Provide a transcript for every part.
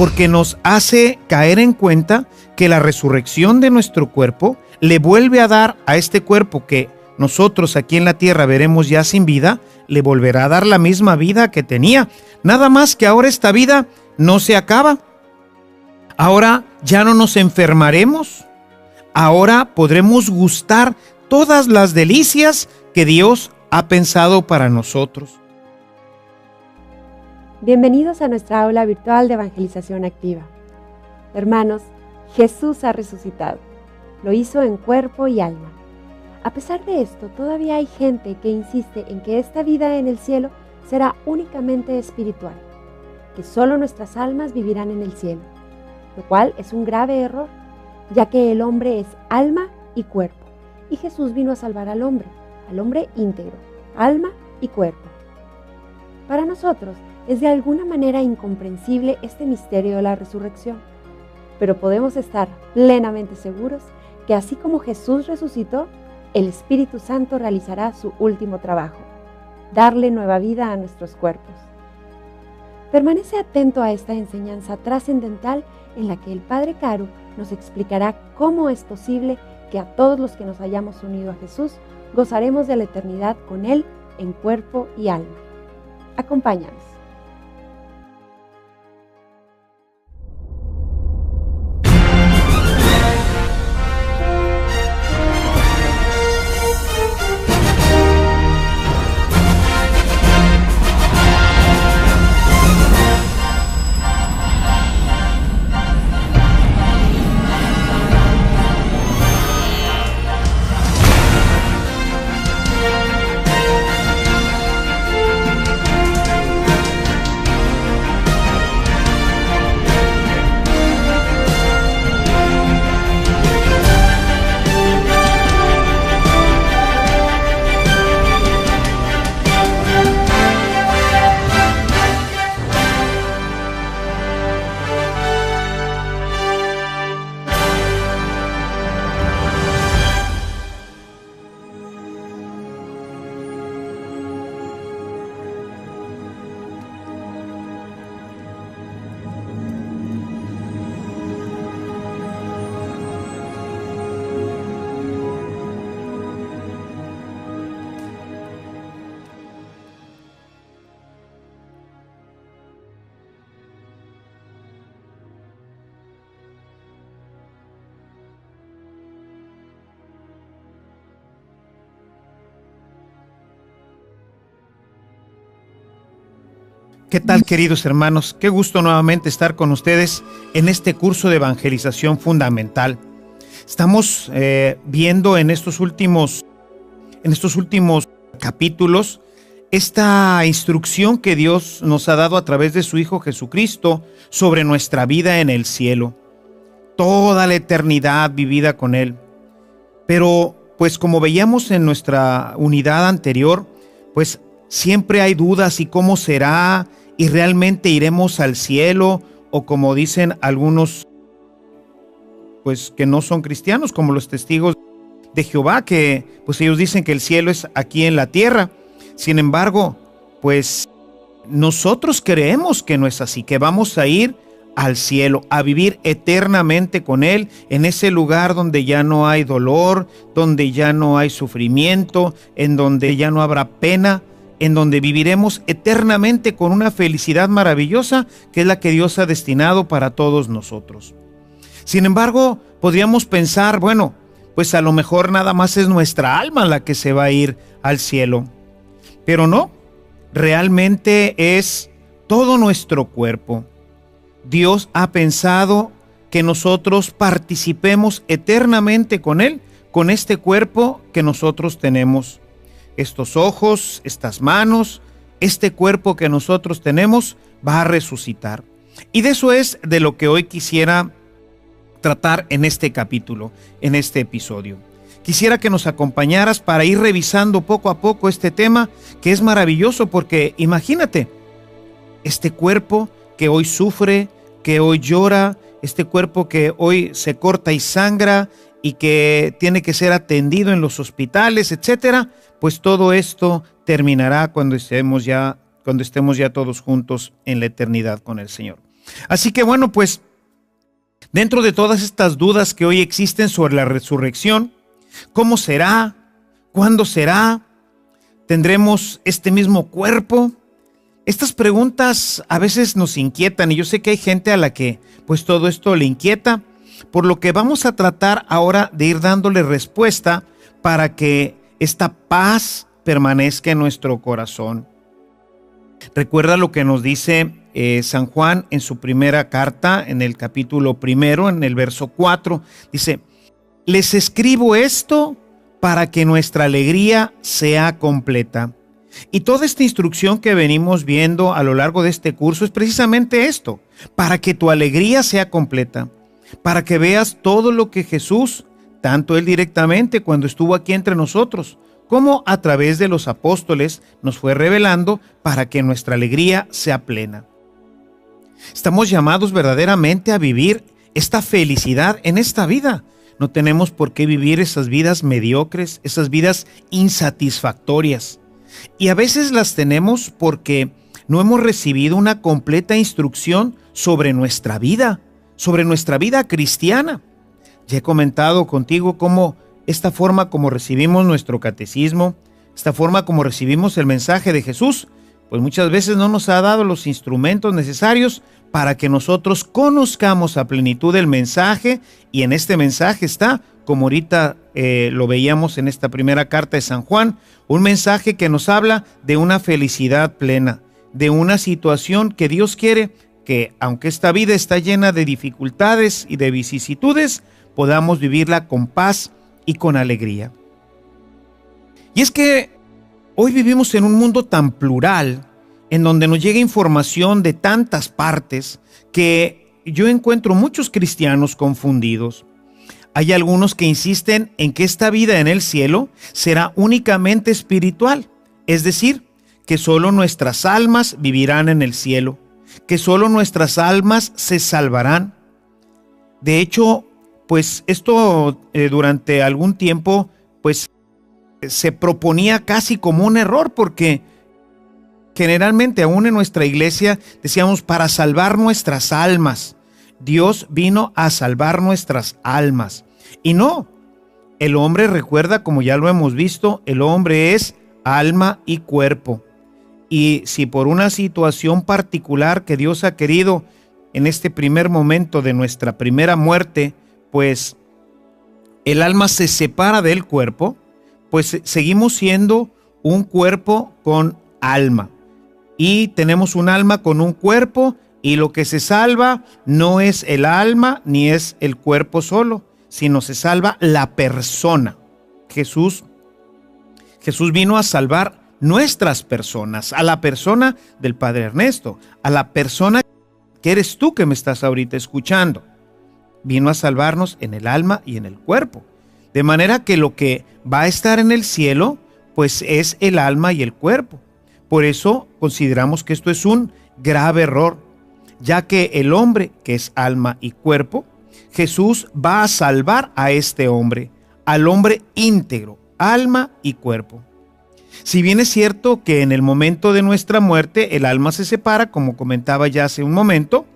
porque nos hace caer en cuenta que la resurrección de nuestro cuerpo le vuelve a dar a este cuerpo que nosotros aquí en la tierra veremos ya sin vida, le volverá a dar la misma vida que tenía. Nada más que ahora esta vida no se acaba. Ahora ya no nos enfermaremos. Ahora podremos gustar todas las delicias que Dios ha pensado para nosotros. Bienvenidos a nuestra aula virtual de evangelización activa. Hermanos, Jesús ha resucitado. Lo hizo en cuerpo y alma. A pesar de esto, todavía hay gente que insiste en que esta vida en el cielo será únicamente espiritual, que solo nuestras almas vivirán en el cielo, lo cual es un grave error, ya que el hombre es alma y cuerpo, y Jesús vino a salvar al hombre íntegro, alma y cuerpo. Para nosotros es de alguna manera incomprensible este misterio de la resurrección, pero podemos estar plenamente seguros que así como Jesús resucitó, el Espíritu Santo realizará su último trabajo, darle nueva vida a nuestros cuerpos. Permanece atento a esta enseñanza trascendental en la que el Padre Caro nos explicará cómo es posible que a todos los que nos hayamos unido a Jesús gozaremos de la eternidad con Él en cuerpo y alma. Acompáñanos. ¿Qué tal, queridos hermanos? Qué gusto nuevamente estar con ustedes en este curso de evangelización fundamental. Estamos viendo en estos últimos capítulos esta instrucción que Dios nos ha dado a través de su Hijo Jesucristo sobre nuestra vida en el cielo. Toda la eternidad vivida con Él. Pero, pues como veíamos en nuestra unidad anterior, pues siempre hay dudas y cómo será, y realmente iremos al cielo, o como dicen algunos, pues que no son cristianos, como los testigos de Jehová, que pues ellos dicen que el cielo es aquí en la tierra. Sin embargo, pues nosotros creemos que no es así, que vamos a ir al cielo, a vivir eternamente con Él, en ese lugar donde ya no hay dolor, donde ya no hay sufrimiento, en donde ya no habrá pena, en donde viviremos eternamente con una felicidad maravillosa que es la que Dios ha destinado para todos nosotros. Sin embargo, podríamos pensar, bueno, pues a lo mejor nada más es nuestra alma la que se va a ir al cielo. Pero no, realmente es todo nuestro cuerpo. Dios ha pensado que nosotros participemos eternamente con Él, con este cuerpo que nosotros tenemos. Estos ojos, estas manos, este cuerpo que nosotros tenemos va a resucitar. Y de eso es de lo que hoy quisiera tratar en este capítulo, en este episodio. Quisiera que nos acompañaras para ir revisando poco a poco este tema, que es maravilloso porque imagínate, este cuerpo que hoy sufre, que hoy llora, este cuerpo que hoy se corta y sangra y que tiene que ser atendido en los hospitales, etcétera, pues todo esto terminará cuando estemos ya todos juntos en la eternidad con el Señor. Así que bueno, pues dentro de todas estas dudas que hoy existen sobre la resurrección, ¿cómo será? ¿Cuándo será? ¿Tendremos este mismo cuerpo? Estas preguntas a veces nos inquietan y yo sé que hay gente a la que pues todo esto le inquieta, por lo que vamos a tratar ahora de ir dándole respuesta para que esta paz permanezca en nuestro corazón. Recuerda lo que nos dice San Juan en su primera carta, en el capítulo 1, en el verso 4, dice: les escribo esto para que nuestra alegría sea completa. Y toda esta instrucción que venimos viendo a lo largo de este curso es precisamente esto, para que tu alegría sea completa, para que veas todo lo que Jesús, tanto Él directamente cuando estuvo aquí entre nosotros, como a través de los apóstoles nos fue revelando para que nuestra alegría sea plena. Estamos llamados verdaderamente a vivir esta felicidad en esta vida. No tenemos por qué vivir esas vidas mediocres, esas vidas insatisfactorias. Y a veces las tenemos porque no hemos recibido una completa instrucción sobre nuestra vida cristiana. Ya he comentado contigo cómo esta forma como recibimos nuestro catecismo, esta forma como recibimos el mensaje de Jesús, pues muchas veces no nos ha dado los instrumentos necesarios para que nosotros conozcamos a plenitud el mensaje, y en este mensaje está, como ahorita lo veíamos en esta primera carta de San Juan, un mensaje que nos habla de una felicidad plena, de una situación que Dios quiere que, aunque esta vida está llena de dificultades y de vicisitudes, podamos vivirla con paz y con alegría. Y es que hoy vivimos en un mundo tan plural, en donde nos llega información de tantas partes, que yo encuentro muchos cristianos confundidos. Hay algunos que insisten en que esta vida en el cielo será únicamente espiritual, es decir, que solo nuestras almas vivirán en el cielo, que solo nuestras almas se salvarán. De hecho, pues esto durante algún tiempo pues se proponía casi como un error, porque generalmente aún en nuestra iglesia decíamos para salvar nuestras almas. Dios vino a salvar nuestras almas. Y no, el hombre, recuerda, como ya lo hemos visto, el hombre es alma y cuerpo. Y si por una situación particular que Dios ha querido en este primer momento de nuestra primera muerte, pues el alma se separa del cuerpo, pues seguimos siendo un cuerpo con alma. Y tenemos un alma con un cuerpo, y lo que se salva no es el alma ni es el cuerpo solo, sino se salva la persona. Jesús vino a salvar nuestras personas, a la persona del Padre Ernesto, a la persona que eres tú que me estás ahorita escuchando. Vino a salvarnos en el alma y en el cuerpo. De manera que lo que va a estar en el cielo, pues es el alma y el cuerpo. Por eso consideramos que esto es un grave error, ya que el hombre, que es alma y cuerpo, Jesús va a salvar a este hombre, al hombre íntegro, alma y cuerpo. Si bien es cierto que en el momento de nuestra muerte el alma se separa, como comentaba ya hace un momento,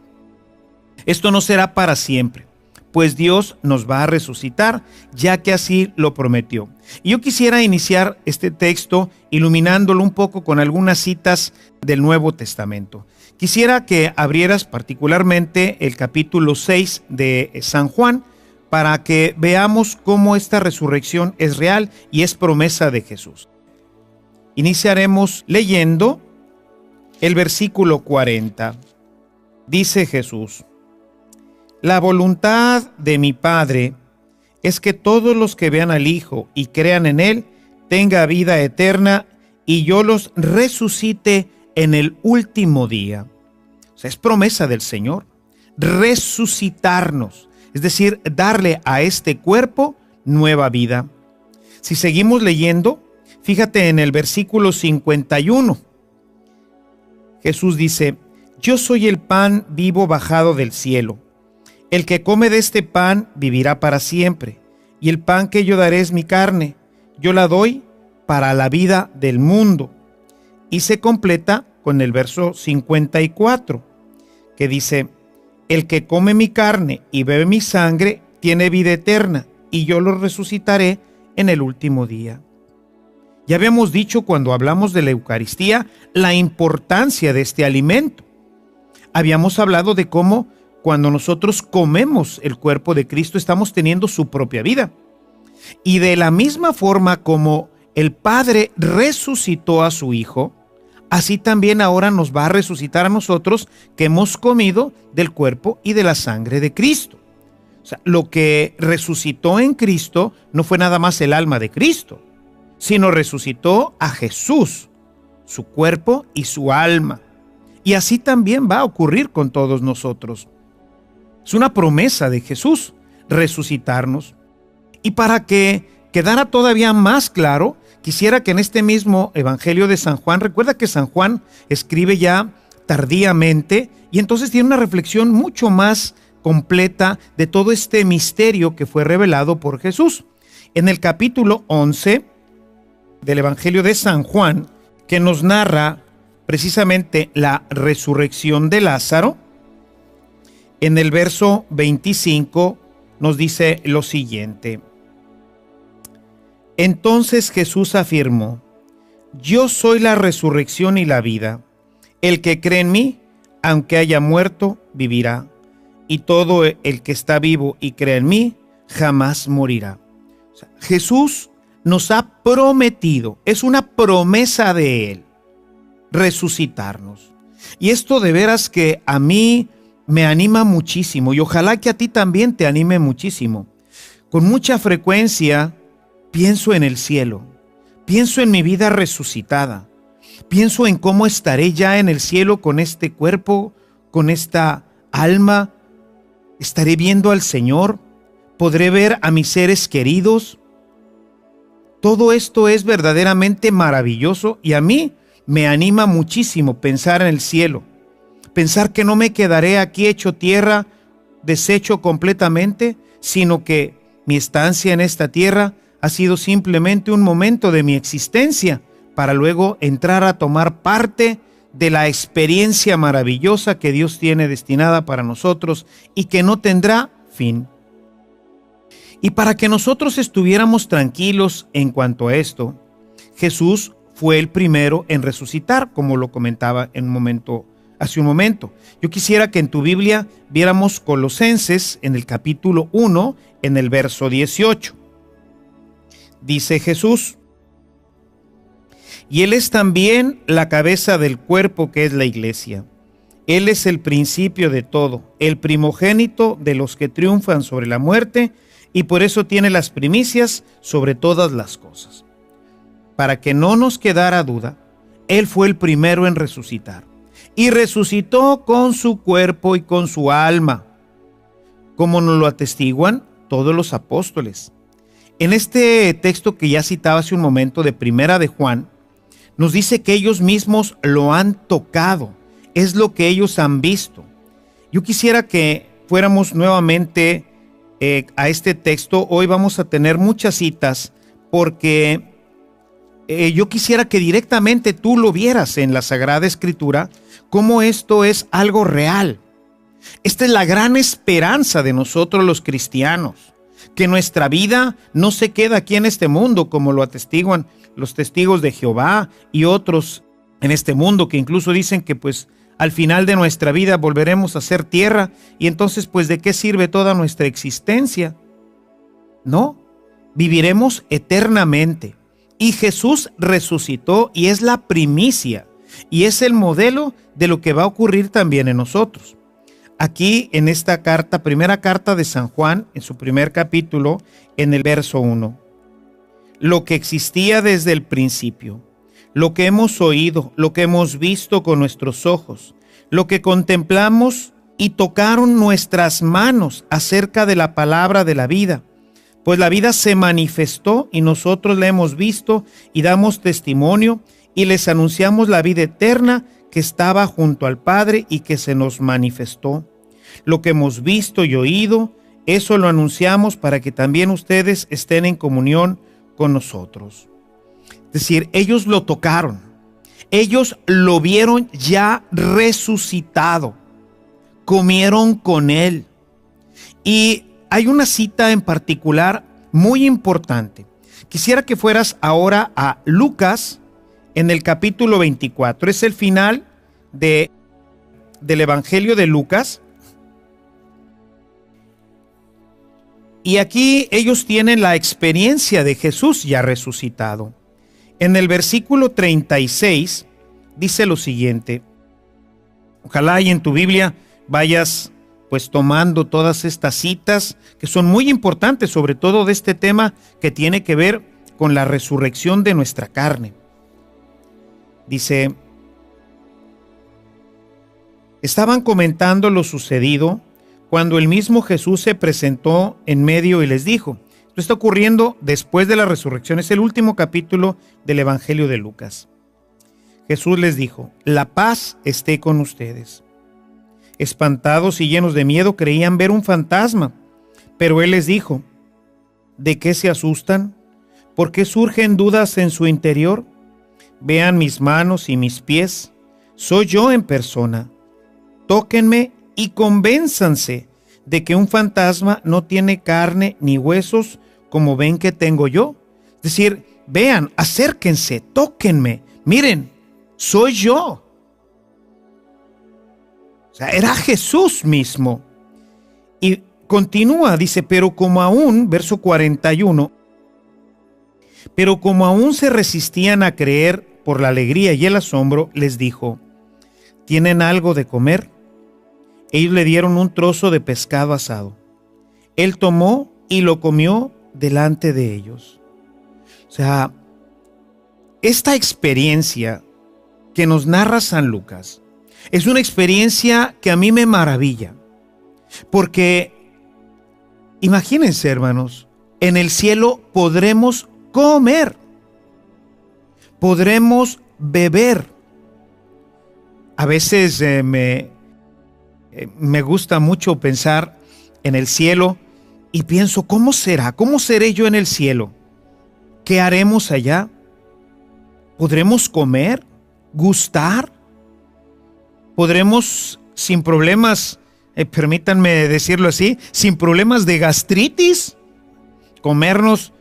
esto no será para siempre, pues Dios nos va a resucitar, ya que así lo prometió. Y yo quisiera iniciar este texto iluminándolo un poco con algunas citas del Nuevo Testamento. Quisiera que abrieras particularmente el capítulo 6 de San Juan para que veamos cómo esta resurrección es real y es promesa de Jesús. Iniciaremos leyendo el versículo 40. Dice Jesús: la voluntad de mi Padre es que todos los que vean al Hijo y crean en Él tengan vida eterna, y yo los resucite en el último día. O sea, es promesa del Señor resucitarnos, es decir, darle a este cuerpo nueva vida. Si seguimos leyendo, fíjate en el versículo 51. Jesús dice: yo soy el pan vivo bajado del cielo. El que come de este pan vivirá para siempre, y el pan que yo daré es mi carne. Yo la doy para la vida del mundo. Y se completa con el verso 54, que dice: El que come mi carne y bebe mi sangre tiene vida eterna, y yo lo resucitaré en el último día. Ya habíamos dicho cuando hablamos de la Eucaristía la importancia de este alimento. Habíamos hablado de cómo cuando nosotros comemos el cuerpo de Cristo estamos teniendo su propia vida. Y de la misma forma como el Padre resucitó a su Hijo, así también ahora nos va a resucitar a nosotros que hemos comido del cuerpo y de la sangre de Cristo. O sea, lo que resucitó en Cristo no fue nada más el alma de Cristo, sino resucitó a Jesús, su cuerpo y su alma. Y así también va a ocurrir con todos nosotros. Es una promesa de Jesús resucitarnos. Y para que quedara todavía más claro, quisiera que en este mismo Evangelio de San Juan, recuerda que San Juan escribe ya tardíamente y entonces tiene una reflexión mucho más completa de todo este misterio que fue revelado por Jesús. En el capítulo 11 del Evangelio de San Juan, que nos narra precisamente la resurrección de Lázaro, en el verso 25 nos dice lo siguiente. Entonces Jesús afirmó: yo soy la resurrección y la vida. El que cree en mí, aunque haya muerto, vivirá. Y todo el que está vivo y cree en mí, jamás morirá. O sea, Jesús nos ha prometido, es una promesa de Él, resucitarnos. Y esto de veras que a mí me anima muchísimo y ojalá que a ti también te anime muchísimo. Con mucha frecuencia pienso en el cielo, pienso en mi vida resucitada, pienso en cómo estaré ya en el cielo con este cuerpo, con esta alma. Estaré viendo al Señor, podré ver a mis seres queridos. Todo esto es verdaderamente maravilloso y a mí me anima muchísimo pensar en el cielo, pensar que no me quedaré aquí hecho tierra, deshecho completamente, sino que mi estancia en esta tierra ha sido simplemente un momento de mi existencia para luego entrar a tomar parte de la experiencia maravillosa que Dios tiene destinada para nosotros y que no tendrá fin. Y para que nosotros estuviéramos tranquilos en cuanto a esto, Jesús fue el primero en resucitar, como lo comentaba hace un momento. Yo quisiera que en tu Biblia viéramos Colosenses en el capítulo 1, en el verso 18. Dice Jesús: y Él es también la cabeza del cuerpo que es la iglesia. Él es el principio de todo, el primogénito de los que triunfan sobre la muerte, y por eso tiene las primicias sobre todas las cosas. Para que no nos quedara duda, Él fue el primero en resucitar, y resucitó con su cuerpo y con su alma, como nos lo atestiguan todos los apóstoles. En este texto que ya citaba hace un momento de Primera de Juan, nos dice que ellos mismos lo han tocado, es lo que ellos han visto. Yo quisiera que fuéramos nuevamente a este texto. Hoy vamos a tener muchas citas porque yo quisiera que directamente tú lo vieras en la Sagrada Escritura, cómo esto es algo real. Esta es la gran esperanza de nosotros los cristianos, que nuestra vida no se queda aquí en este mundo, como lo atestiguan los testigos de Jehová y otros en este mundo, que incluso dicen que pues al final de nuestra vida volveremos a ser tierra, y entonces pues ¿de qué sirve toda nuestra existencia? No, viviremos eternamente. Y Jesús resucitó y es la primicia y es el modelo de lo que va a ocurrir también en nosotros. Aquí en esta carta, primera carta de San Juan, en su primer capítulo, en el verso 1. Lo que existía desde el principio, lo que hemos oído, lo que hemos visto con nuestros ojos, lo que contemplamos y tocaron nuestras manos acerca de la palabra de la vida. Pues la vida se manifestó y nosotros la hemos visto y damos testimonio y les anunciamos la vida eterna que estaba junto al Padre y que se nos manifestó. Lo que hemos visto y oído, eso lo anunciamos para que también ustedes estén en comunión con nosotros. Es decir, ellos lo tocaron, ellos lo vieron ya resucitado, comieron con él. Y hay una cita en particular muy importante. Quisiera que fueras ahora a Lucas en el capítulo 24. Es el final del Evangelio de Lucas. Y aquí ellos tienen la experiencia de Jesús ya resucitado. En el versículo 36 dice lo siguiente. Ojalá y en tu Biblia vayas pues tomando todas estas citas que son muy importantes, sobre todo de este tema que tiene que ver con la resurrección de nuestra carne. Dice, estaban comentando lo sucedido cuando el mismo Jesús se presentó en medio y les dijo, esto está ocurriendo después de la resurrección, es el último capítulo del Evangelio de Lucas. Jesús les dijo, la paz esté con ustedes. Espantados y llenos de miedo creían ver un fantasma, pero él les dijo, ¿de qué se asustan? ¿Por qué surgen dudas en su interior? Vean mis manos y mis pies, soy yo en persona. Tóquenme y convénzanse de que un fantasma no tiene carne ni huesos como ven que tengo yo. Es decir, vean, acérquense, tóquenme, miren, soy yo. O sea, era Jesús mismo. Y continúa, dice, pero como aún, verso 41, pero como aún se resistían a creer por la alegría y el asombro, les dijo, ¿tienen algo de comer? Ellos le dieron un trozo de pescado asado. Él tomó y lo comió delante de ellos. O sea, esta experiencia que nos narra San Lucas es una experiencia que a mí me maravilla. Porque, imagínense, hermanos, en el cielo podremos comer, podremos beber. A veces me gusta mucho pensar en el cielo y pienso, ¿cómo será? ¿Cómo seré yo en el cielo? ¿Qué haremos allá? ¿Podremos comer? ¿Gustar? ¿Podremos sin problemas, permítanme decirlo así, sin problemas de gastritis, comernos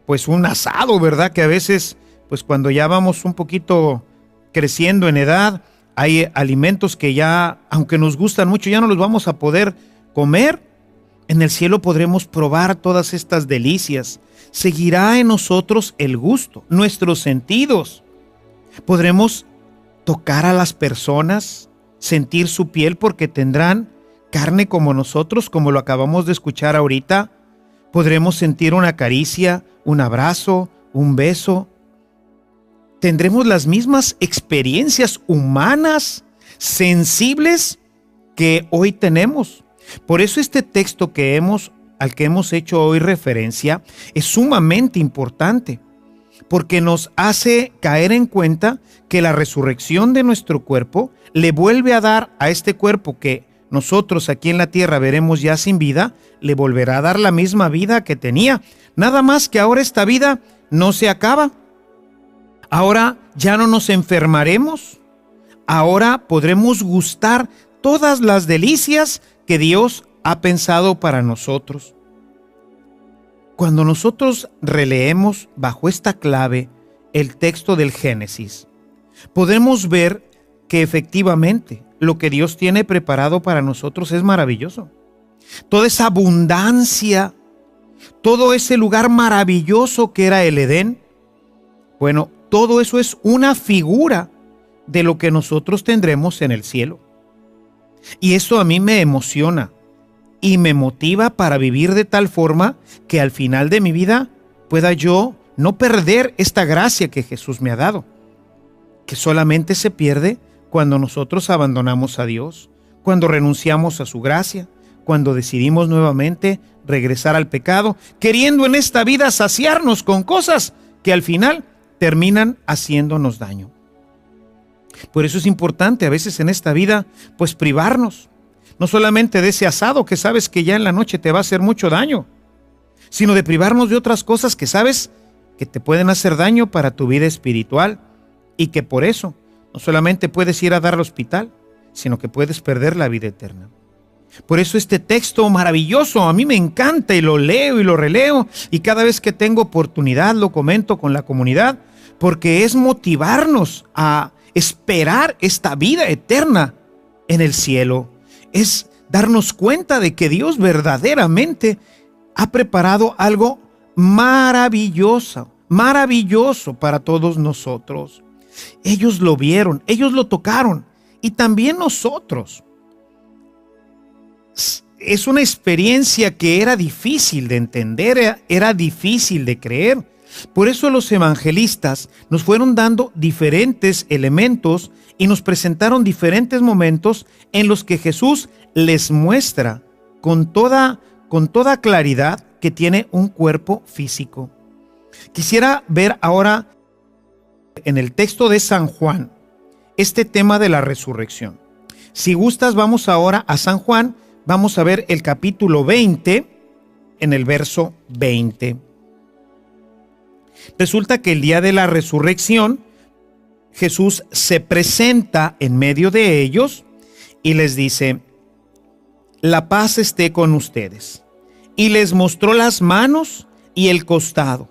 pues un asado, ¿verdad? Que a veces, pues cuando ya vamos un poquito creciendo en edad, hay alimentos que ya, aunque nos gustan mucho, ya no los vamos a poder comer. En el cielo podremos probar todas estas delicias. Seguirá en nosotros el gusto, nuestros sentidos. Podremos tocar a las personas, sentir su piel porque tendrán carne como nosotros, como lo acabamos de escuchar ahorita. Podremos sentir una caricia, un abrazo, un beso. Tendremos las mismas experiencias humanas, sensibles que hoy tenemos. Por eso este texto al que hemos hecho hoy referencia es sumamente importante, porque nos hace caer en cuenta que la resurrección de nuestro cuerpo le vuelve a dar a este cuerpo que nosotros aquí en la tierra veremos ya sin vida, le volverá a dar la misma vida que tenía. Nada más que ahora esta vida no se acaba. Ahora ya no nos enfermaremos. Ahora podremos gustar todas las delicias que Dios ha pensado para nosotros. Cuando nosotros releemos bajo esta clave el texto del Génesis, podemos ver que efectivamente lo que Dios tiene preparado para nosotros es maravilloso. Toda esa abundancia, todo ese lugar maravilloso que era el Edén, bueno, todo eso es una figura de lo que nosotros tendremos en el cielo. Y eso a mí me emociona y me motiva para vivir de tal forma que al final de mi vida pueda yo no perder esta gracia que Jesús me ha dado, que solamente se pierde cuando nosotros abandonamos a Dios, cuando renunciamos a su gracia, cuando decidimos nuevamente regresar al pecado, queriendo en esta vida saciarnos con cosas que al final terminan haciéndonos daño. Por eso es importante a veces en esta vida, pues privarnos, no solamente de ese asado que sabes que ya en la noche te va a hacer mucho daño, sino de privarnos de otras cosas que sabes que te pueden hacer daño para tu vida espiritual y que por eso no solamente puedes ir a dar al hospital, sino que puedes perder la vida eterna. Por eso este texto maravilloso, a mí me encanta y lo leo y lo releo y cada vez que tengo oportunidad lo comento con la comunidad, porque es motivarnos a esperar esta vida eterna en el cielo. Es darnos cuenta de que Dios verdaderamente ha preparado algo maravilloso para todos nosotros. Ellos lo vieron, ellos lo tocaron y también nosotros. Es una experiencia que era difícil de entender, era difícil de creer. Por eso los evangelistas nos fueron dando diferentes elementos y nos presentaron diferentes momentos en los que Jesús les muestra con toda claridad que tiene un cuerpo físico. Quisiera ver ahora en el texto de San Juan este tema de la resurrección. Si gustas, vamos ahora a San Juan, vamos a ver el capítulo 20 en el verso 20. Resulta que el día de la resurrección, Jesús se presenta en medio de ellos y les dice: la paz esté con ustedes. Y les mostró las manos y el costado.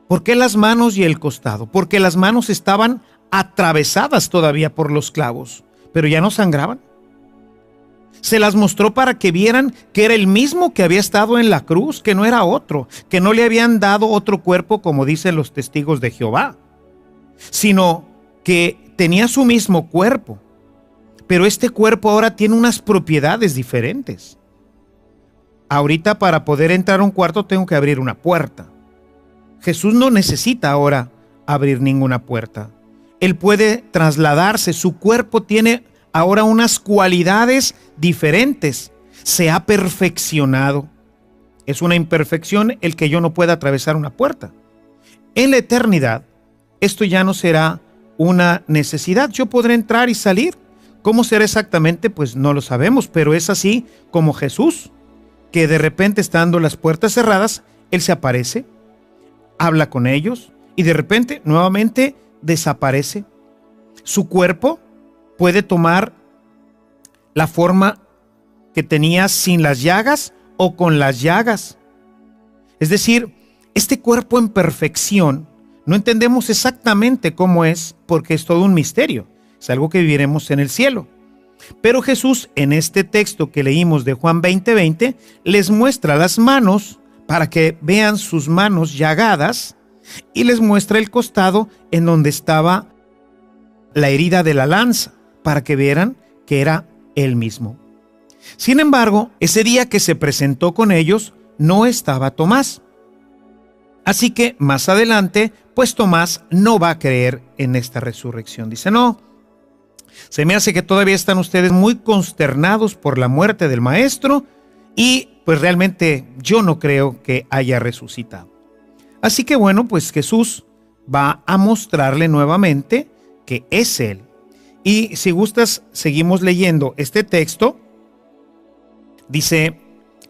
¿Por qué las manos y el costado? Porque las manos estaban atravesadas todavía por los clavos, pero ya no sangraban. Se las mostró para que vieran que era el mismo que había estado en la cruz, que no era otro, que no le habían dado otro cuerpo como dicen los testigos de Jehová, sino que tenía su mismo cuerpo, pero este cuerpo ahora tiene unas propiedades diferentes. Ahorita para poder entrar a un cuarto tengo que abrir una puerta. Jesús no necesita ahora abrir ninguna puerta. Él puede trasladarse, su cuerpo tiene ahora unas cualidades diferentes. Se ha perfeccionado. Es una imperfección el que yo no pueda atravesar una puerta. En la eternidad, esto ya no será una necesidad. Yo podré entrar y salir. ¿Cómo será exactamente? Pues no lo sabemos, pero es así como Jesús, que de repente estando las puertas cerradas, Él se aparece, habla con ellos y de repente nuevamente desaparece. Su cuerpo puede tomar la forma que tenía sin las llagas o con las llagas. Es decir, este cuerpo en perfección no entendemos exactamente cómo es porque es todo un misterio. Es algo que viviremos en el cielo. Pero Jesús en este texto que leímos de Juan 20:20 les muestra las manos para que vean sus manos llagadas y les muestra el costado en donde estaba la herida de la lanza, para que vieran que era él mismo. Sin embargo, ese día que se presentó con ellos, no estaba Tomás. Así que más adelante, pues Tomás no va a creer en esta resurrección. Dice: no, se me hace que todavía están ustedes muy consternados por la muerte del maestro y pues realmente yo no creo que haya resucitado. Así que bueno, pues Jesús va a mostrarle nuevamente que es él. Y si gustas, seguimos leyendo este texto. Dice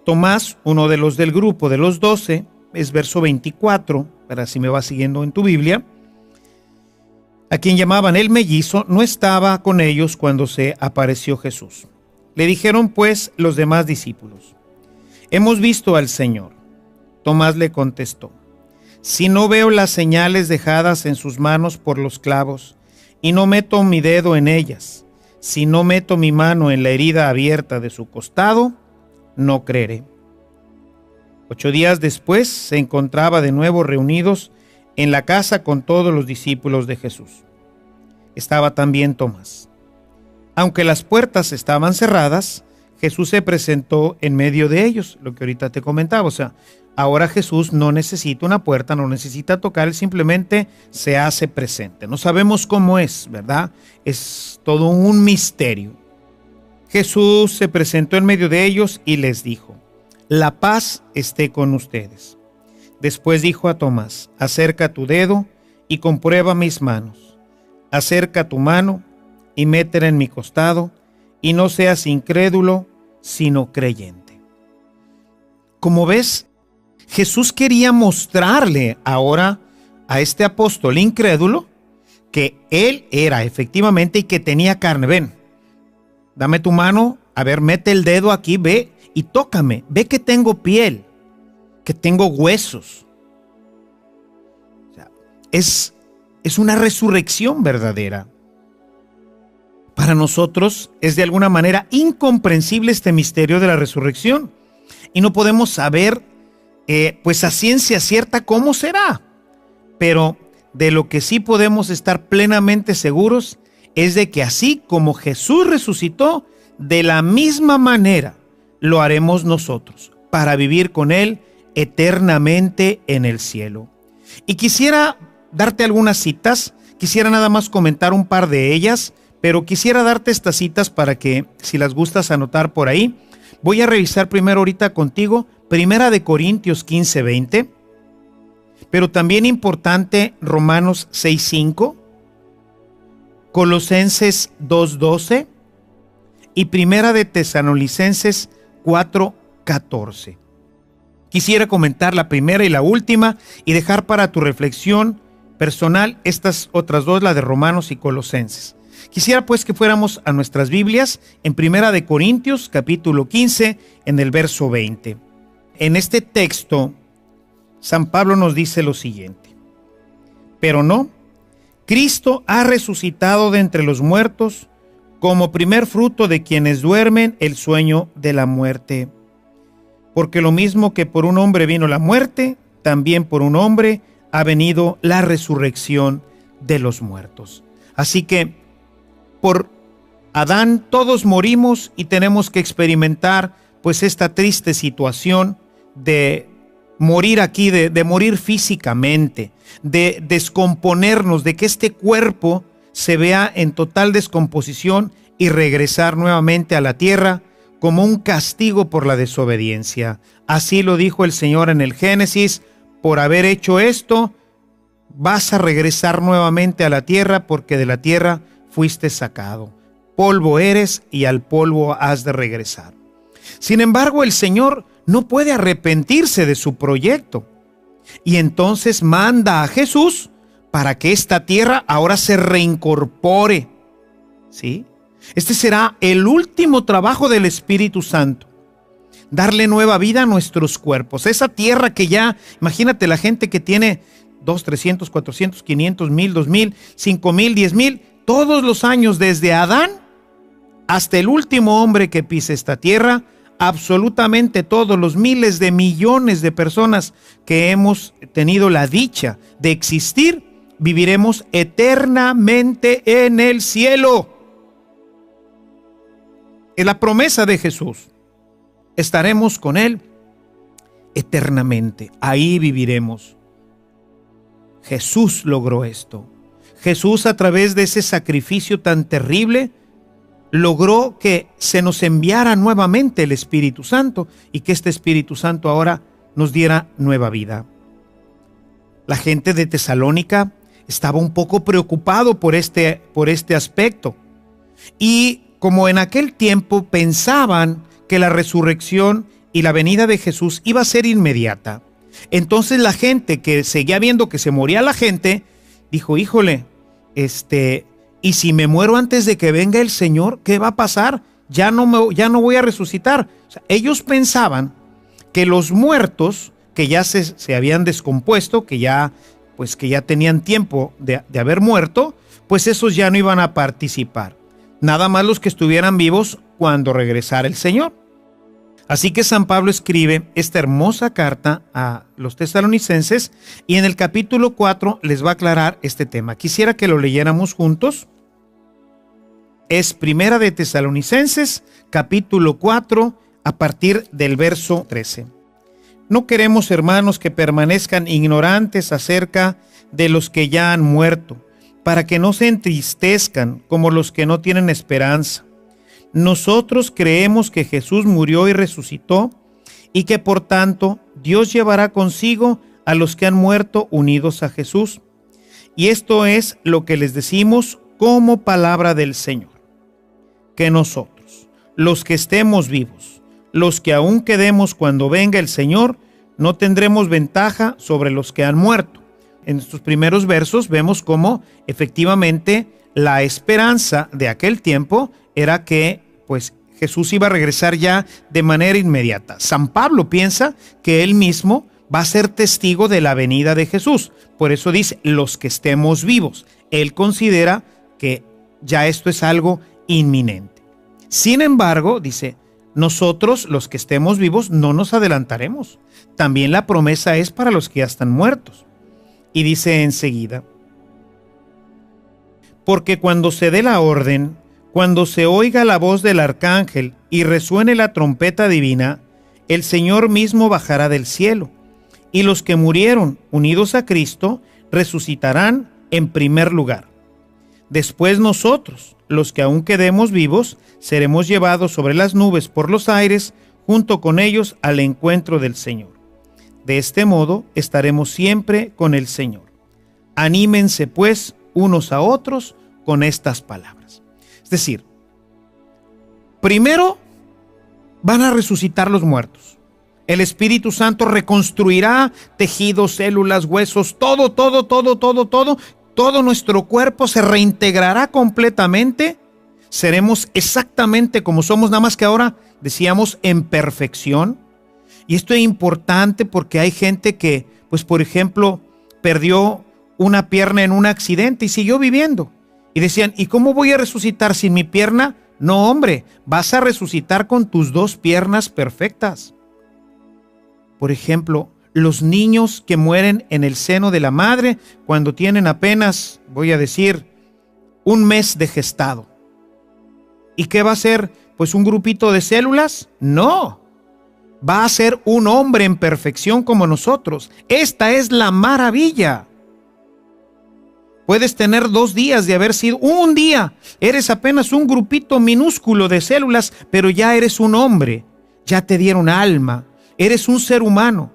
Tomás, uno de los del grupo de los 12, es verso 24, para si me vas siguiendo en tu Biblia, a quien llamaban el mellizo, no estaba con ellos cuando se apareció Jesús. Le dijeron pues los demás discípulos: hemos visto al Señor. Tomás le contestó: si no veo las señales dejadas en sus manos por los clavos, y no meto mi dedo en ellas, si no meto mi mano en la herida abierta de su costado, no creeré. 8 días después se encontraba de nuevo reunidos en la casa con todos los discípulos de Jesús. Estaba también Tomás. Aunque las puertas estaban cerradas, Jesús se presentó en medio de ellos, lo que ahorita te comentaba. O sea, ahora Jesús no necesita una puerta, no necesita tocar, él simplemente se hace presente. No sabemos cómo es, ¿verdad? Es todo un misterio. Jesús se presentó en medio de ellos y les dijo: la paz esté con ustedes. Después dijo a Tomás: acerca tu dedo y comprueba mis manos. Acerca tu mano y métela en mi costado, y no seas incrédulo, sino creyente. Como ves, Jesús quería mostrarle ahora a este apóstol incrédulo que él era efectivamente y que tenía carne. Ven, dame tu mano a ver, mete el dedo aquí, ve y tócame, ve que tengo piel, que tengo huesos. O sea, es una resurrección verdadera. Para nosotros es de alguna manera incomprensible este misterio de la resurrección y no podemos saber pues a ciencia cierta cómo será, pero de lo que sí podemos estar plenamente seguros es de que así como Jesús resucitó, de la misma manera lo haremos nosotros para vivir con Él eternamente en el cielo. Y quisiera darte algunas citas, quisiera nada más comentar un par de ellas, pero quisiera darte estas citas para que, si las gustas anotar por ahí, voy a revisar primero ahorita contigo, Primera de Corintios 15:20, pero también importante Romanos 6:5, Colosenses 2:12 y Primera de Tesalonicenses 4:14. Quisiera comentar la primera y la última y dejar para tu reflexión personal estas otras dos, la de Romanos y Colosenses. Quisiera pues que fuéramos a nuestras Biblias en Primera de Corintios, capítulo 15, en el verso 20. En este texto, San Pablo nos dice lo siguiente: pero no, Cristo ha resucitado de entre los muertos como primer fruto de quienes duermen el sueño de la muerte. Porque lo mismo que por un hombre vino la muerte, también por un hombre ha venido la resurrección de los muertos. Así que por Adán todos morimos y tenemos que experimentar pues esta triste situación de morir aquí, de morir físicamente, de descomponernos, de que este cuerpo se vea en total descomposición y regresar nuevamente a la tierra como un castigo por la desobediencia. Así lo dijo el Señor en el Génesis: por haber hecho esto, vas a regresar nuevamente a la tierra, porque de la tierra fuiste sacado. Polvo eres y al polvo has de regresar. Sin embargo, el Señor no puede arrepentirse de su proyecto. Y entonces manda a Jesús para que esta tierra ahora se reincorpore. ¿Sí? Este será el último trabajo del Espíritu Santo. Darle nueva vida a nuestros cuerpos. Esa tierra que ya, imagínate la gente que tiene 200, 300, 400, 500, 1000, 2000, 5000, 10,000, todos los años desde Adán hasta el último hombre que pise esta tierra, absolutamente todos los miles de millones de personas que hemos tenido la dicha de existir, viviremos eternamente en el cielo. Es la promesa de Jesús. Estaremos con Él eternamente. Ahí viviremos. Jesús logró esto. Jesús, a través de ese sacrificio tan terrible, logró que se nos enviara nuevamente el Espíritu Santo y que este Espíritu Santo ahora nos diera nueva vida. La gente de Tesalónica estaba un poco preocupado por este aspecto. Y como en aquel tiempo pensaban que la resurrección y la venida de Jesús iba a ser inmediata, entonces la gente que seguía viendo que se moría la gente, dijo: híjole, y si me muero antes de que venga el Señor, ¿qué va a pasar? Ya no voy a resucitar. O sea, ellos pensaban que los muertos que ya se habían descompuesto, que ya tenían tiempo de haber muerto, pues esos ya no iban a participar. Nada más los que estuvieran vivos cuando regresara el Señor. Así que San Pablo escribe esta hermosa carta a los tesalonicenses y en el capítulo 4 les va a aclarar este tema. Quisiera que lo leyéramos juntos. Es Primera de Tesalonicenses, capítulo 4, a partir del verso 13. No queremos, hermanos, que permanezcan ignorantes acerca de los que ya han muerto, para que no se entristezcan como los que no tienen esperanza. Nosotros creemos que Jesús murió y resucitó, y que por tanto Dios llevará consigo a los que han muerto unidos a Jesús. Y esto es lo que les decimos como palabra del Señor: que nosotros, los que estemos vivos, los que aún quedemos cuando venga el Señor, no tendremos ventaja sobre los que han muerto. En estos primeros versos vemos cómo efectivamente la esperanza de aquel tiempo era que pues Jesús iba a regresar ya de manera inmediata. San Pablo piensa que él mismo va a ser testigo de la venida de Jesús. Por eso dice, los que estemos vivos. Él considera que ya esto es algo inminente. Sin embargo, dice, nosotros, los que estemos vivos, no nos adelantaremos. También la promesa es para los que ya están muertos. Y dice enseguida, porque cuando se dé la orden, cuando se oiga la voz del arcángel y resuene la trompeta divina, el Señor mismo bajará del cielo, y los que murieron unidos a Cristo resucitarán en primer lugar. Después nosotros, los que aún quedemos vivos, seremos llevados sobre las nubes por los aires, junto con ellos al encuentro del Señor. De este modo estaremos siempre con el Señor. Anímense pues unos a otros con estas palabras. Es decir, primero van a resucitar los muertos. El Espíritu Santo reconstruirá tejidos, células, huesos, todo nuestro cuerpo se reintegrará completamente. Seremos exactamente como somos, nada más que ahora decíamos en perfección. Y esto es importante porque hay gente que, pues por ejemplo, perdió una pierna en un accidente y siguió viviendo. Y decían, ¿y cómo voy a resucitar sin mi pierna? No, hombre, vas a resucitar con tus dos piernas perfectas. Por ejemplo, los niños que mueren en el seno de la madre cuando tienen apenas, voy a decir, un mes de gestado. ¿Y qué va a ser? ¿Pues un grupito de células? No. Va a ser un hombre en perfección como nosotros. Esta es la maravilla. Puedes tener 2 días de haber sido un día. Eres apenas un grupito minúsculo de células, pero ya eres un hombre. Ya te dieron alma. Eres un ser humano.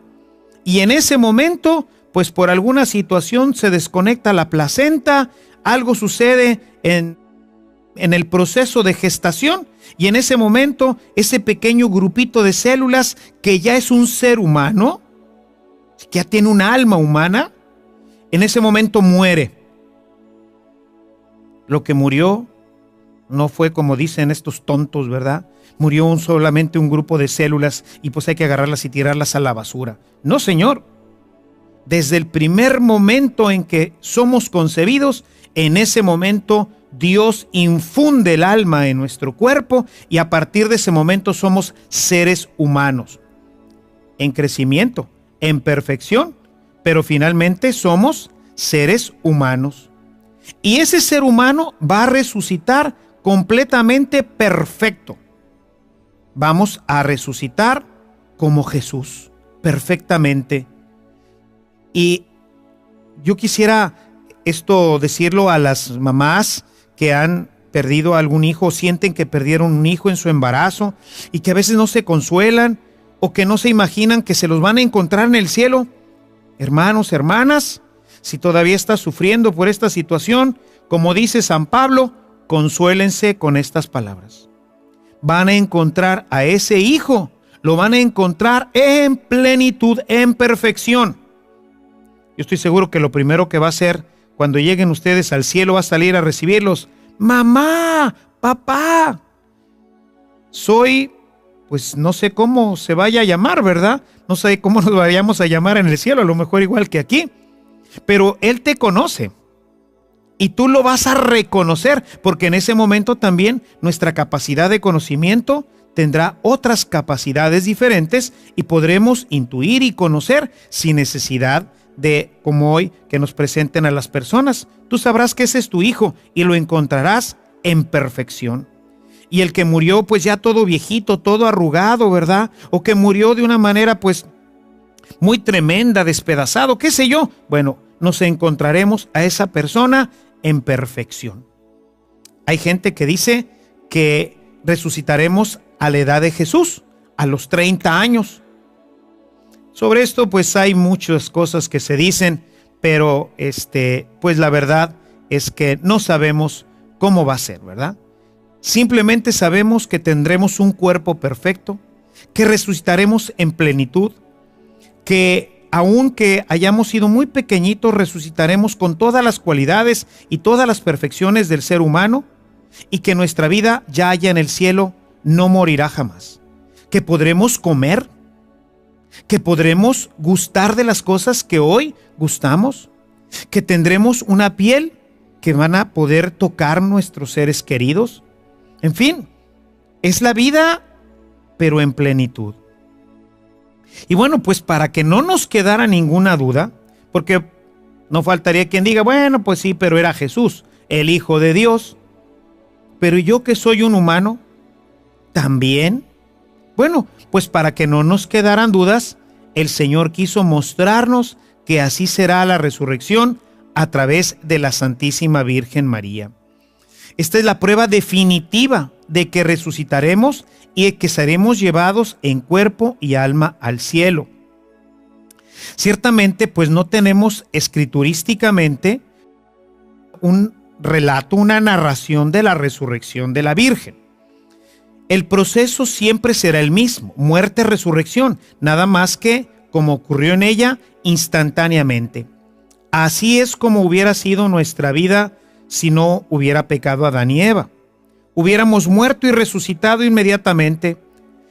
Y en ese momento, pues por alguna situación se desconecta la placenta, algo sucede en el proceso de gestación, y en ese momento, ese pequeño grupito de células que ya es un ser humano, que ya tiene un alma humana, en ese momento muere. Lo que murió no fue como dicen estos tontos, ¿verdad? Murió solamente un grupo de células y pues hay que agarrarlas y tirarlas a la basura. No, señor. Desde el primer momento en que somos concebidos, en ese momento Dios infunde el alma en nuestro cuerpo y a partir de ese momento somos seres humanos. En crecimiento, en perfección, pero finalmente somos seres humanos. Y ese ser humano va a resucitar completamente perfecto. Vamos a resucitar como Jesús, perfectamente. Y yo quisiera esto decirlo a las mamás que han perdido a algún hijo, o sienten que perdieron un hijo en su embarazo y que a veces no se consuelan o que no se imaginan que se los van a encontrar en el cielo. Hermanos, hermanas, si todavía estás sufriendo por esta situación, como dice San Pablo, consuélense con estas palabras. Van a encontrar a ese hijo, lo van a encontrar en plenitud, en perfección. Yo estoy seguro que lo primero que va a hacer cuando lleguen ustedes al cielo va a salir a recibirlos. Mamá, papá, soy, pues no sé cómo se vaya a llamar, ¿verdad? No sé cómo nos vayamos a llamar en el cielo, a lo mejor igual que aquí. Pero Él te conoce y tú lo vas a reconocer, porque en ese momento también nuestra capacidad de conocimiento tendrá otras capacidades diferentes y podremos intuir y conocer sin necesidad de, como hoy, que nos presenten a las personas. Tú sabrás que ese es tu hijo y lo encontrarás en perfección. Y el que murió pues ya todo viejito, todo arrugado, ¿verdad? O que murió de una manera pues muy tremenda, despedazado, qué sé yo. Bueno, nos encontraremos a esa persona en perfección. Hay gente que dice que resucitaremos a la edad de Jesús, a los 30 años. Sobre esto pues hay muchas cosas que se dicen, pero pues la verdad es que no sabemos cómo va a ser, ¿verdad? Simplemente sabemos que tendremos un cuerpo perfecto, que resucitaremos en plenitud, que aunque hayamos sido muy pequeñitos, resucitaremos con todas las cualidades y todas las perfecciones del ser humano, y que nuestra vida ya allá en el cielo no morirá jamás, que podremos comer, que podremos gustar de las cosas que hoy gustamos, que tendremos una piel que van a poder tocar nuestros seres queridos. En fin, es la vida, pero en plenitud. Y bueno, pues para que no nos quedara ninguna duda, porque no faltaría quien diga, bueno, pues sí, pero era Jesús, el Hijo de Dios. Pero yo que soy un humano, ¿también? Bueno, pues para que no nos quedaran dudas, el Señor quiso mostrarnos que así será la resurrección a través de la Santísima Virgen María. Esta es la prueba definitiva de que resucitaremos y que seremos llevados en cuerpo y alma al cielo. Ciertamente, pues no tenemos escriturísticamente un relato, una narración de la resurrección de la Virgen. El proceso siempre será el mismo, muerte-resurrección, nada más que, como ocurrió en ella, instantáneamente. Así es como hubiera sido nuestra vida si no hubiera pecado Adán y Eva. Hubiéramos muerto y resucitado inmediatamente.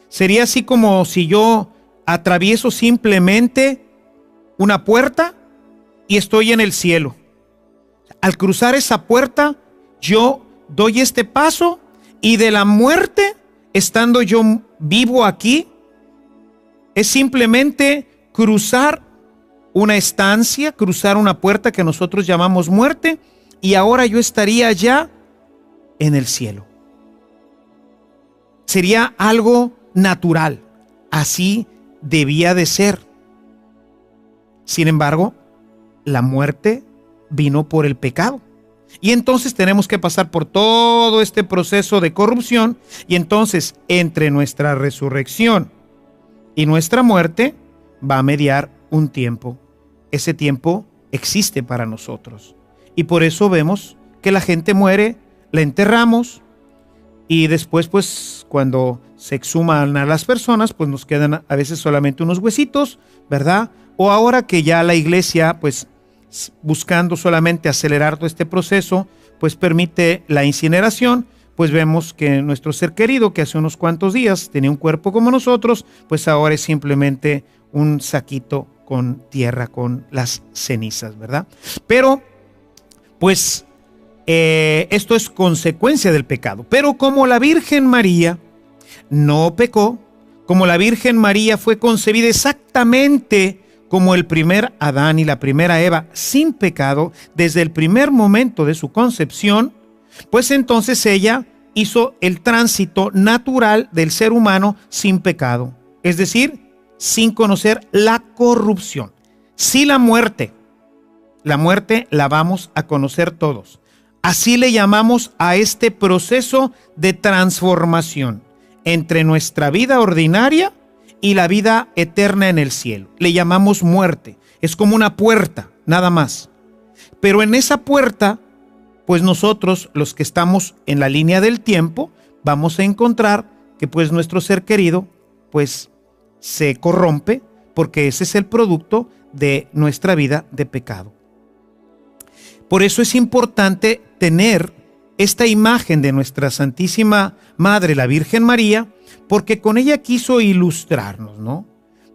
Sería así como si yo atravieso simplemente una puerta y estoy en el cielo. Al cruzar esa puerta, yo doy este paso y de la muerte, estando yo vivo aquí, es simplemente cruzar una estancia, cruzar una puerta que nosotros llamamos muerte, y ahora yo estaría ya en el cielo. Sería algo natural, así debía de ser. Sin embargo, la muerte vino por el pecado. Y entonces tenemos que pasar por todo este proceso de corrupción, y entonces entre nuestra resurrección y nuestra muerte va a mediar un tiempo. Ese tiempo existe para nosotros. Y por eso vemos que la gente muere, la enterramos, y después, pues, cuando se exhuman a las personas, pues nos quedan a veces solamente unos huesitos, ¿verdad? O ahora que ya la iglesia, pues, buscando solamente acelerar todo este proceso, pues permite la incineración, pues vemos que nuestro ser querido, que hace unos cuantos días tenía un cuerpo como nosotros, pues ahora es simplemente un saquito con tierra, con las cenizas, ¿verdad? Pero, pues, esto es consecuencia del pecado. Pero como la Virgen María no pecó, como la Virgen María fue concebida exactamente como el primer Adán y la primera Eva, sin pecado, desde el primer momento de su concepción, pues entonces ella hizo el tránsito natural del ser humano sin pecado, es decir, sin conocer la corrupción. Sí, la muerte la vamos a conocer todos. Así le llamamos a este proceso de transformación entre nuestra vida ordinaria y la vida eterna en el cielo. Le llamamos muerte. Es como una puerta, nada más. Pero en esa puerta, pues nosotros, los que estamos en la línea del tiempo, vamos a encontrar que pues nuestro ser querido, pues se corrompe, porque ese es el producto de nuestra vida de pecado. Por eso es importante tener esta imagen de nuestra Santísima Madre, la Virgen María, porque con ella quiso ilustrarnos, ¿no?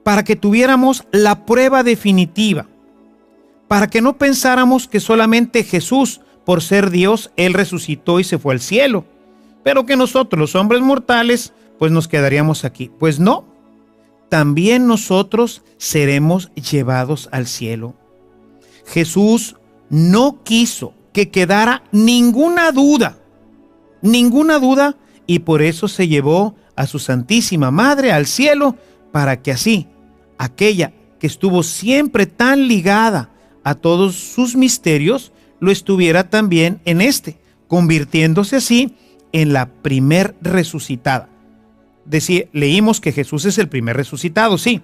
Para que tuviéramos la prueba definitiva, para que no pensáramos que solamente Jesús, por ser Dios, Él resucitó y se fue al cielo, pero que nosotros, los hombres mortales, pues nos quedaríamos aquí. Pues no, también nosotros seremos llevados al cielo. Jesús no quiso que quedara ninguna duda, y por eso se llevó a su Santísima Madre al cielo, para que así, aquella que estuvo siempre tan ligada a todos sus misterios, lo estuviera también en convirtiéndose así en la primer resucitada. Leímos que Jesús es el primer resucitado, sí,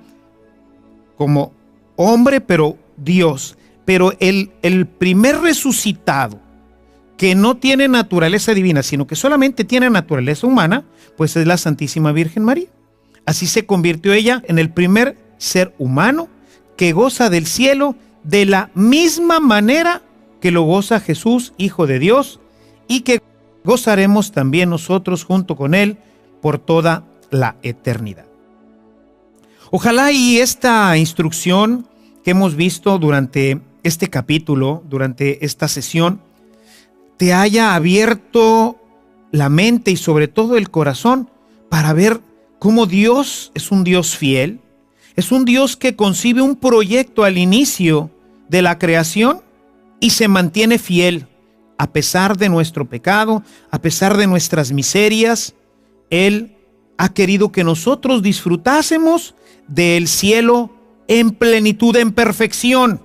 como hombre, pero Dios. Pero el primer resucitado que no tiene naturaleza divina, sino que solamente tiene naturaleza humana, pues es la Santísima Virgen María. Así se convirtió ella en el primer ser humano que goza del cielo de la misma manera que lo goza Jesús, Hijo de Dios, y que gozaremos también nosotros junto con Él por toda la eternidad. Ojalá y esta instrucción que hemos visto durante este capítulo, durante esta sesión, te haya abierto la mente y sobre todo el corazón para ver cómo Dios es un Dios fiel, es un Dios que concibe un proyecto al inicio de la creación y se mantiene fiel a pesar de nuestro pecado, a pesar de nuestras miserias. Él ha querido que nosotros disfrutásemos del cielo en plenitud, en perfección,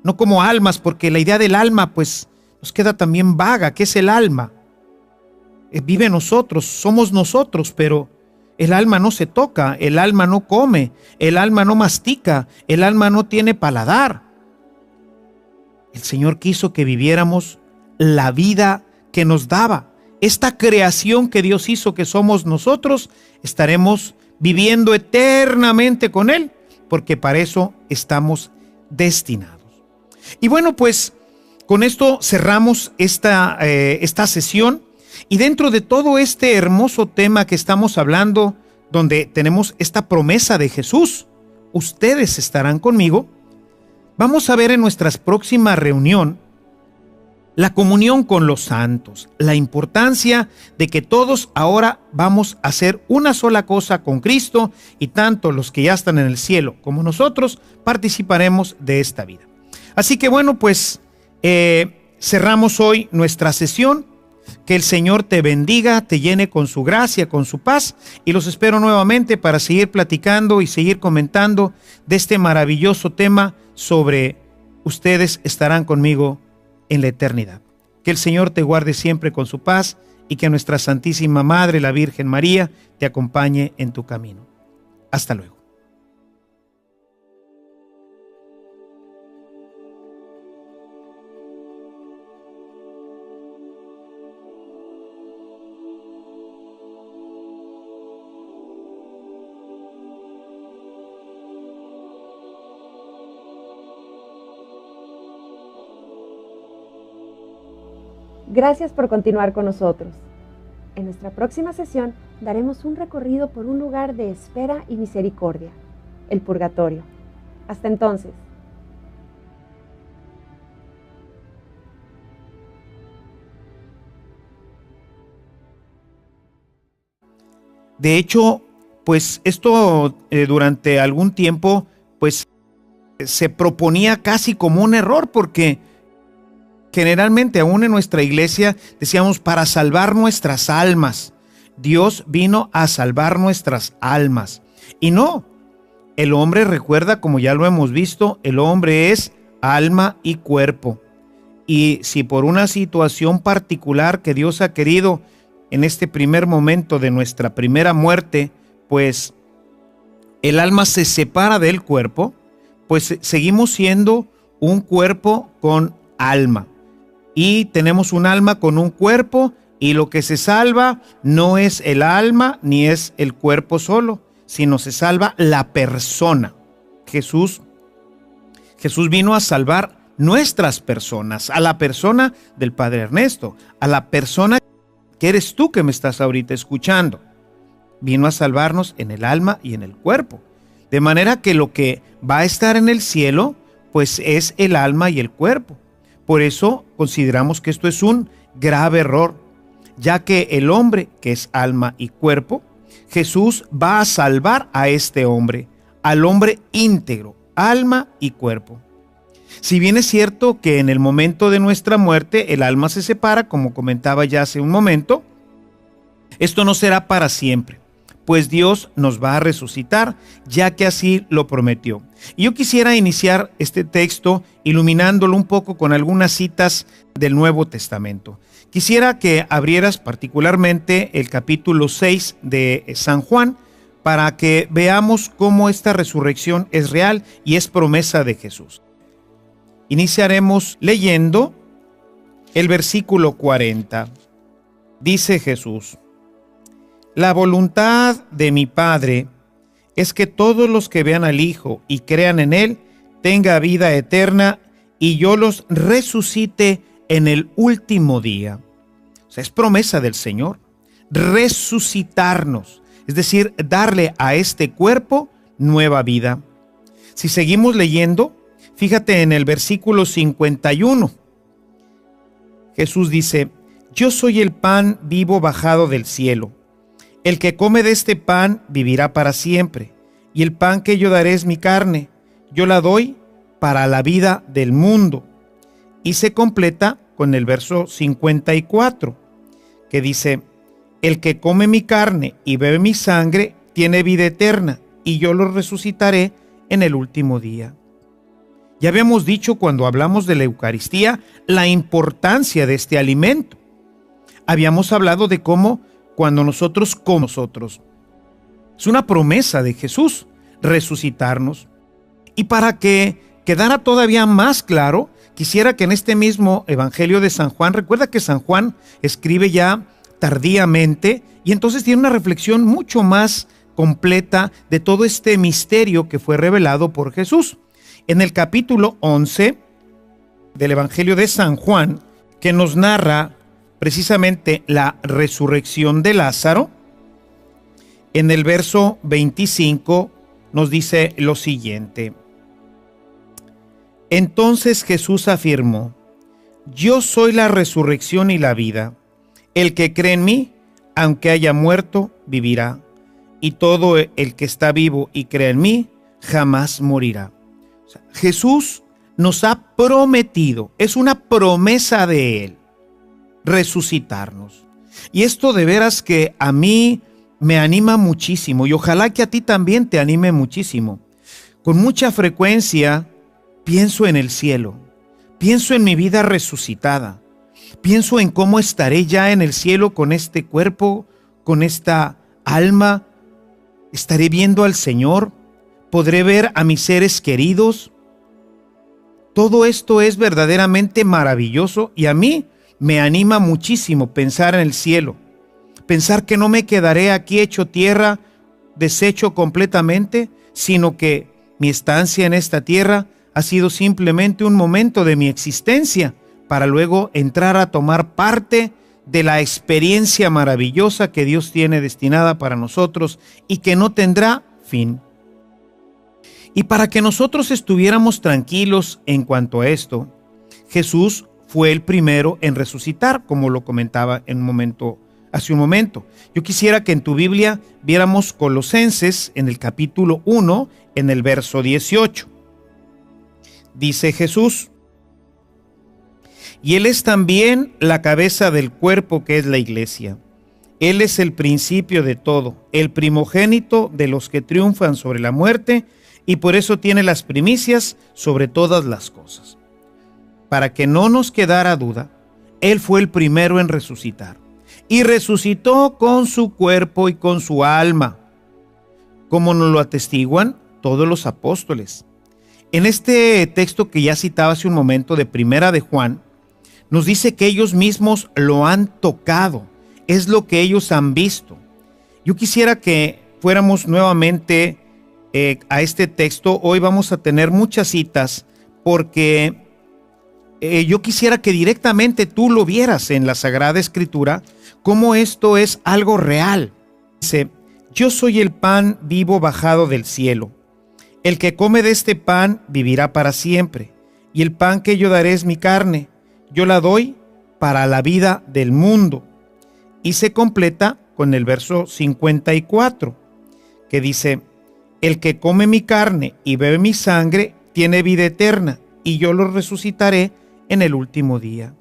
no como almas, porque la idea del alma pues nos queda también vaga. ¿Qué es el alma? Vive en nosotros, somos nosotros, pero el alma no se toca, el alma no come, el alma no mastica, el alma no tiene paladar. El Señor quiso que viviéramos la vida que nos daba. Esta creación que Dios hizo, que somos nosotros, estaremos viviendo eternamente con Él, porque para eso estamos destinados. Y bueno, pues con esto cerramos esta sesión. Y dentro de todo este hermoso tema que estamos hablando, donde tenemos esta promesa de Jesús, ustedes estarán conmigo, vamos a ver en nuestra próxima reunión la comunión con los santos, la importancia de que todos ahora vamos a hacer una sola cosa con Cristo, y tanto los que ya están en el cielo como nosotros participaremos de esta vida. Así que bueno, pues cerramos hoy nuestra sesión. Que el Señor te bendiga, te llene con su gracia, con su paz, y los espero nuevamente para seguir platicando y seguir comentando de este maravilloso tema sobre ustedes estarán conmigo en la eternidad. Que el Señor te guarde siempre con su paz y que nuestra Santísima Madre, la Virgen María, te acompañe en tu camino. Hasta luego. Gracias por continuar con nosotros. En nuestra próxima sesión daremos un recorrido por un lugar de espera y misericordia, el purgatorio. Hasta entonces. De hecho, pues esto durante algún tiempo pues se proponía casi como un error, porque generalmente aún en nuestra iglesia decíamos para salvar nuestras almas. Dios vino a salvar nuestras almas. Y no, el hombre, recuerda, como ya lo hemos visto, el hombre es alma y cuerpo. Y si por una situación particular que Dios ha querido en este primer momento de nuestra primera muerte, pues el alma se separa del cuerpo, pues seguimos siendo un cuerpo con alma. Y tenemos un alma con un cuerpo, y lo que se salva no es el alma ni es el cuerpo solo, sino se salva la persona. Jesús vino a salvar nuestras personas, a la persona del Padre Ernesto, a la persona que eres tú que me estás ahorita escuchando. Vino a salvarnos en el alma y en el cuerpo. De manera que lo que va a estar en el cielo, pues es el alma y el cuerpo. Por eso consideramos que esto es un grave error, ya que el hombre, que es alma y cuerpo, Jesús va a salvar a este hombre, al hombre íntegro, alma y cuerpo. Si bien es cierto que en el momento de nuestra muerte el alma se separa, como comentaba ya hace un momento, esto no será para siempre, pues Dios nos va a resucitar, ya que así lo prometió. Y yo quisiera iniciar este texto iluminándolo un poco con algunas citas del Nuevo Testamento. Quisiera que abrieras particularmente el capítulo 6 de San Juan, para que veamos cómo esta resurrección es real y es promesa de Jesús. Iniciaremos leyendo el versículo 40. Dice Jesús: la voluntad de mi Padre es que todos los que vean al Hijo y crean en Él tenga vida eterna, y yo los resucite en el último día. O sea, es promesa del Señor. resucitarnos, es decir, darle a este cuerpo nueva vida. Si seguimos leyendo, fíjate en el versículo 51. Jesús dice: yo soy el pan vivo bajado del cielo. El que come de este pan vivirá para siempre, y el pan que yo daré es mi carne. Yo la doy para la vida del mundo. Y se completa con el verso 54, que dice: el que come mi carne y bebe mi sangre tiene vida eterna, y yo lo resucitaré en el último día. Ya habíamos dicho cuando hablamos de la Eucaristía la importancia de este alimento. Habíamos hablado de cómo cuando nosotros comemos, es una promesa de Jesús resucitarnos. Y para que quedara todavía más claro, quisiera que en este mismo Evangelio de San Juan, recuerda que San Juan escribe ya tardíamente y entonces tiene una reflexión mucho más completa de todo este misterio que fue revelado por Jesús. En el capítulo 11 del Evangelio de San Juan, que nos narra precisamente la resurrección de Lázaro, en el verso 25 nos dice lo siguiente: entonces Jesús afirmó: yo soy la resurrección y la vida. El que cree en mí, aunque haya muerto, vivirá. Y todo el que está vivo y cree en mí, jamás morirá. O sea, Jesús nos ha prometido, es una promesa de Él, resucitarnos. Y esto de veras que a mí me anima muchísimo y ojalá que a ti también te anime muchísimo. Con mucha frecuencia pienso en el cielo, pienso en mi vida resucitada, pienso en cómo estaré ya en el cielo con este cuerpo, con esta alma. Estaré viendo al Señor, podré ver a mis seres queridos. Todo esto es verdaderamente maravilloso y a mí me anima muchísimo pensar en el cielo, pensar que no me quedaré aquí hecho tierra, deshecho completamente, sino que mi estancia en esta tierra ha sido simplemente un momento de mi existencia para luego entrar a tomar parte de la experiencia maravillosa que Dios tiene destinada para nosotros y que no tendrá fin. Y para que nosotros estuviéramos tranquilos en cuanto a esto, Jesús fue el primero en resucitar, como lo comentaba hace un momento. Yo quisiera que en tu Biblia viéramos Colosenses en el capítulo 1, en el verso 18. Dice Jesús: y Él es también la cabeza del cuerpo que es la iglesia. Él es el principio de todo, el primogénito de los que triunfan sobre la muerte, y por eso tiene las primicias sobre todas las cosas. Para que no nos quedara duda, Él fue el primero en resucitar, y resucitó con su cuerpo y con su alma, como nos lo atestiguan todos los apóstoles. En este texto que ya citaba hace un momento de Primera de Juan, nos dice que ellos mismos lo han tocado, es lo que ellos han visto. Yo quisiera que fuéramos nuevamente a este texto. Hoy vamos a tener muchas citas porque yo quisiera que directamente tú lo vieras en la Sagrada Escritura, cómo esto es algo real. Dice: yo soy el pan vivo bajado del cielo. El que come de este pan vivirá para siempre, y el pan que yo daré es mi carne. Yo la doy para la vida del mundo. Y se completa con el verso 54, que dice: el que come mi carne y bebe mi sangre tiene vida eterna, y yo lo resucitaré en el último día.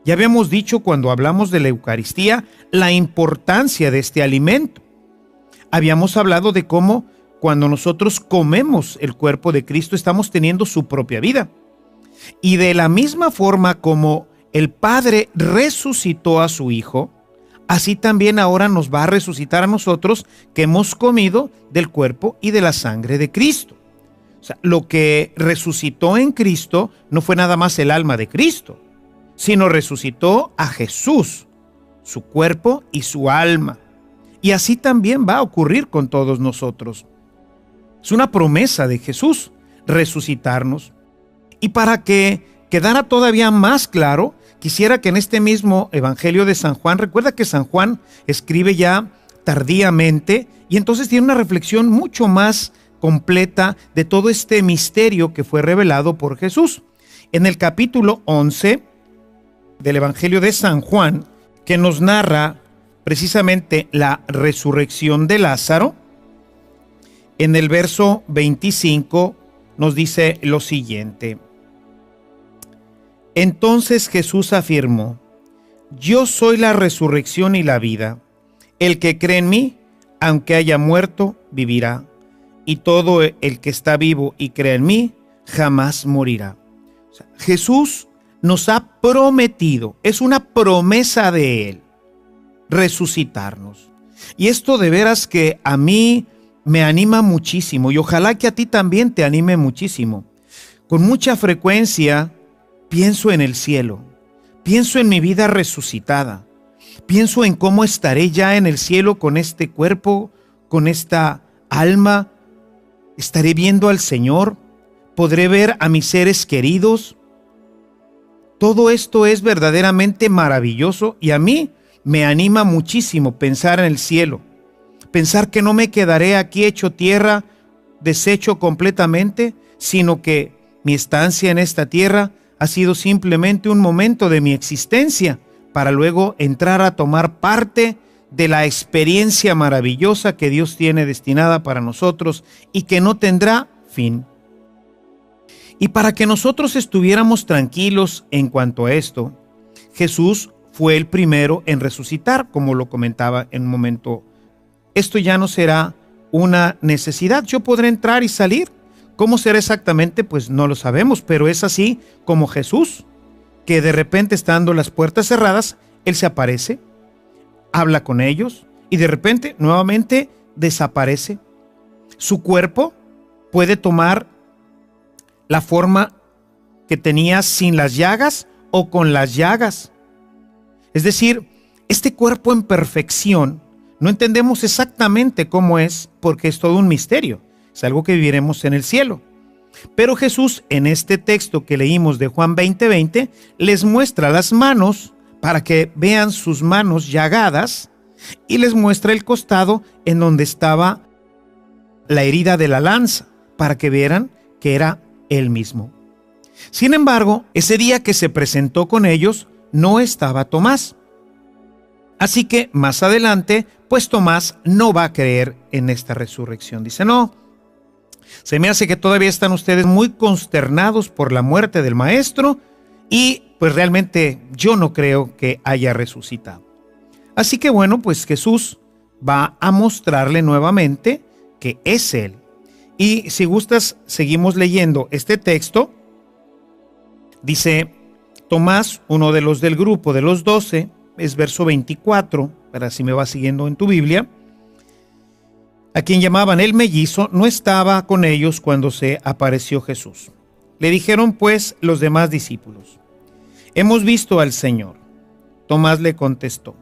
Ya habíamos dicho cuando hablamos de la Eucaristía la importancia de este alimento. Habíamos hablado de cómo cuando nosotros comemos el cuerpo de Cristo estamos teniendo su propia vida. Y de la misma forma como el Padre resucitó a su Hijo, así también ahora nos va a resucitar a nosotros que hemos comido del cuerpo y de la sangre de Cristo. O sea, lo que resucitó en Cristo no fue nada más el alma de Cristo, sino resucitó a Jesús, su cuerpo y su alma. Y así también va a ocurrir con todos nosotros. Es una promesa de Jesús resucitarnos. Y para que quedara todavía más claro, quisiera que en este mismo Evangelio de San Juan, recuerda que San Juan escribe ya tardíamente y entonces tiene una reflexión mucho más completa de todo este misterio que fue revelado por Jesús. En el capítulo 11 del Evangelio de San Juan, que nos narra precisamente la resurrección de Lázaro, en el verso 25 nos dice lo siguiente: entonces Jesús afirmó: yo soy la resurrección y la vida. El que cree en mí, aunque haya muerto, vivirá. Y todo el que está vivo y cree en mí, jamás morirá. O sea, Jesús nos ha prometido, es una promesa de Él, resucitarnos. Y esto de veras que a mí me anima muchísimo y ojalá que a ti también te anime muchísimo. Con mucha frecuencia pienso en el cielo, pienso en mi vida resucitada, pienso en cómo estaré ya en el cielo con este cuerpo, con esta alma. Estaré viendo al Señor, podré ver a mis seres queridos. Todo esto es verdaderamente maravilloso y a mí me anima muchísimo pensar en el cielo, pensar que no me quedaré aquí hecho tierra, deshecho completamente, sino que mi estancia en esta tierra ha sido simplemente un momento de mi existencia para luego entrar a tomar parte de la experiencia maravillosa que Dios tiene destinada para nosotros y que no tendrá fin. Y para que nosotros estuviéramos tranquilos en cuanto a esto, Jesús fue el primero en resucitar, como lo comentaba en un momento. Esto ya no será una necesidad. Yo podré entrar y salir. ¿Cómo será exactamente? Pues no lo sabemos, pero es así como Jesús, que de repente estando las puertas cerradas, Él se aparece, habla con ellos y de repente nuevamente desaparece. Su cuerpo puede tomar la forma que tenía sin las llagas o con las llagas. Es decir, este cuerpo en perfección no entendemos exactamente cómo es porque es todo un misterio. Es algo que viviremos en el cielo. Pero Jesús en este texto que leímos de Juan 20:20 les muestra las manos para que vean sus manos llagadas y les muestra el costado en donde estaba la herida de la lanza para que vieran que era Él mismo. Sin embargo, ese día que se presentó con ellos no estaba Tomás. Así que más adelante, pues Tomás no va a creer en esta resurrección. Dice, no, se me hace que todavía están ustedes muy consternados por la muerte del maestro y pues realmente yo no creo que haya resucitado. Así que bueno, pues Jesús va a mostrarle nuevamente que es Él. Y si gustas, seguimos leyendo este texto. Dice Tomás, uno de los del grupo de los 12, es verso 24, para si me vas siguiendo en tu Biblia, a quien llamaban el mellizo, no estaba con ellos cuando se apareció Jesús. Le dijeron pues los demás discípulos, hemos visto al Señor. Tomás le contestó,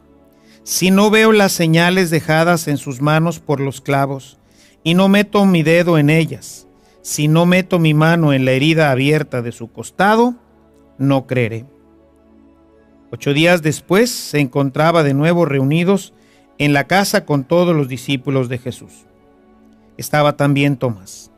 si no veo las señales dejadas en sus manos por los clavos, y no meto mi dedo en ellas, si no meto mi mano en la herida abierta de su costado, no creeré. 8 días después se encontraba de nuevo reunidos en la casa con todos los discípulos de Jesús. Estaba también Tomás.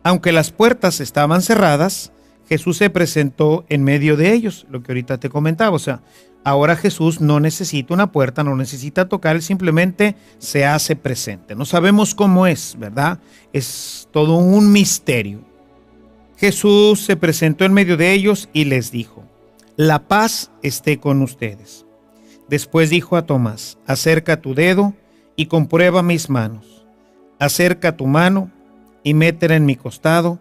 Aunque las puertas estaban cerradas, Jesús se presentó en medio de ellos, lo que ahorita te comentaba. O sea, ahora Jesús no necesita una puerta, no necesita tocar, Él simplemente se hace presente. No sabemos cómo es, ¿verdad? Es todo un misterio. Jesús se presentó en medio de ellos y les dijo, la paz esté con ustedes. Después dijo a Tomás, acerca tu dedo y comprueba mis manos. Acerca tu mano y métela en mi costado,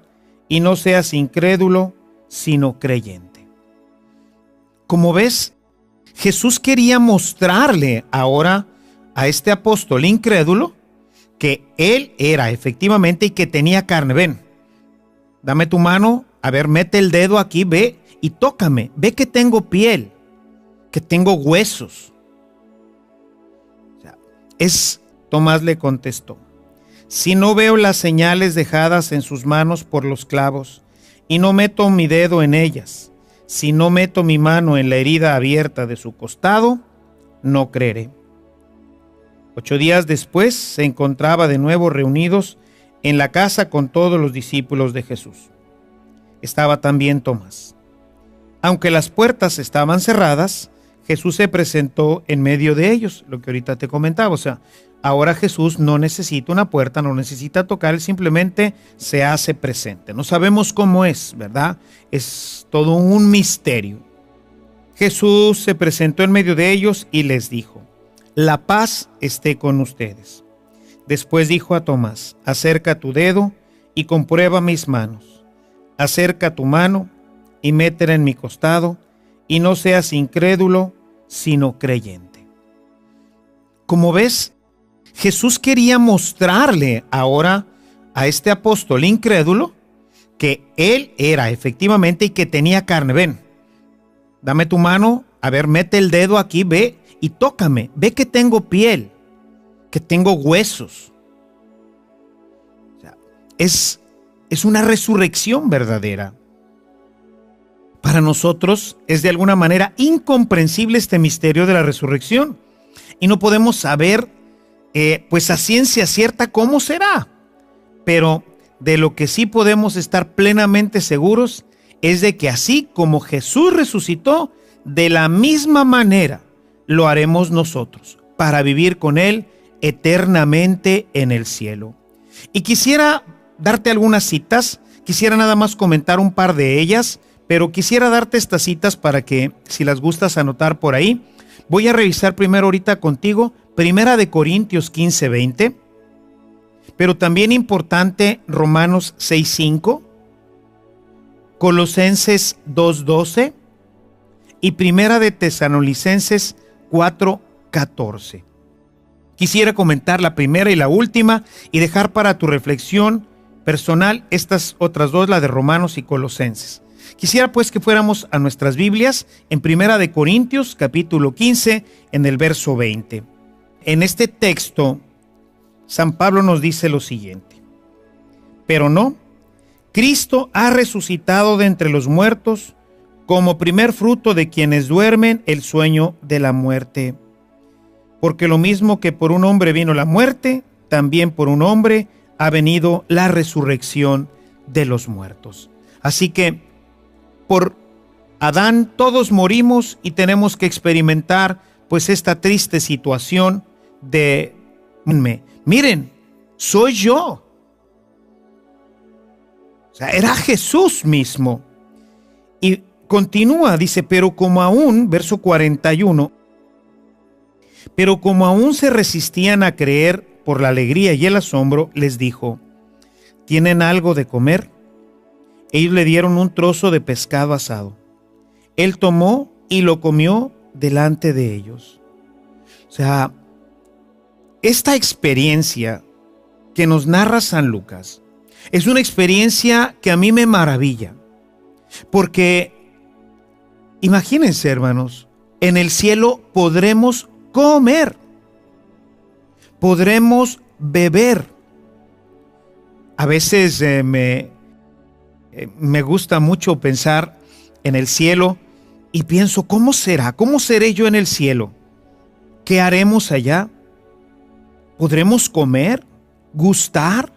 y no seas incrédulo, sino creyente. Como ves, Jesús quería mostrarle ahora a este apóstol incrédulo que él era efectivamente y que tenía carne. Ven, dame tu mano, a ver, mete el dedo aquí, ve y tócame, ve que tengo piel, que tengo huesos. O sea, Tomás le contestó, si no veo las señales dejadas en sus manos por los clavos y no meto mi dedo en ellas, si no meto mi mano en la herida abierta de su costado, no creeré. 8 días después se encontraba de nuevo reunidos en la casa con todos los discípulos de Jesús. Estaba también Tomás. Aunque las puertas estaban cerradas, Jesús se presentó en medio de ellos, lo que ahorita te comentaba. O sea, ahora Jesús no necesita una puerta, no necesita tocar, él simplemente se hace presente. No sabemos cómo es, ¿verdad? Es todo un misterio. Jesús se presentó en medio de ellos y les dijo: la paz esté con ustedes. Después dijo a Tomás: acerca tu dedo y comprueba mis manos. Acerca tu mano y métela en mi costado, y no seas incrédulo, sino creyente. Como ves, Jesús quería mostrarle ahora a este apóstol incrédulo que él era efectivamente y que tenía carne. Ven, dame tu mano, a ver, mete el dedo aquí, ve y tócame, ve que tengo piel, que tengo huesos. O sea, es una resurrección verdadera. Para nosotros es de alguna manera incomprensible este misterio de la resurrección y no podemos saber pues a ciencia cierta cómo será, pero de lo que sí podemos estar plenamente seguros es de que así como Jesús resucitó, de la misma manera lo haremos nosotros para vivir con Él eternamente en el cielo. Y quisiera darte algunas citas, quisiera nada más comentar un par de ellas, pero quisiera darte estas citas para que, si las gustas anotar por ahí, voy a revisar primero ahorita contigo, 1 Corintios 15:20, pero también importante Romanos 6:5, Colosenses 2:12 y 1 Tesalonicenses 4:14. Quisiera comentar la primera y la última y dejar para tu reflexión personal estas otras dos, la de Romanos y Colosenses. Quisiera pues que fuéramos a nuestras Biblias en 1 Corintios capítulo 15 en el verso 20. En este texto, San Pablo nos dice lo siguiente: pero no, Cristo ha resucitado de entre los muertos como primer fruto de quienes duermen el sueño de la muerte. Porque lo mismo que por un hombre vino la muerte, también por un hombre ha venido la resurrección de los muertos. Así que por Adán todos morimos y tenemos que experimentar pues esta triste situación de miren, soy yo. O sea, era Jesús mismo. Y continúa, dice, pero como aún, verso 41, pero como aún se resistían a creer por la alegría y el asombro, les dijo: ¿tienen algo de comer? Ellos le dieron un trozo de pescado asado. Él tomó y lo comió delante de ellos. O sea, esta experiencia que nos narra San Lucas es una experiencia que a mí me maravilla. Porque, imagínense, hermanos, en el cielo podremos comer, podremos beber. A veces me gusta mucho pensar en el cielo y pienso, ¿cómo será? ¿Cómo seré yo en el cielo? ¿Qué haremos allá? ¿Podremos comer? ¿Gustar?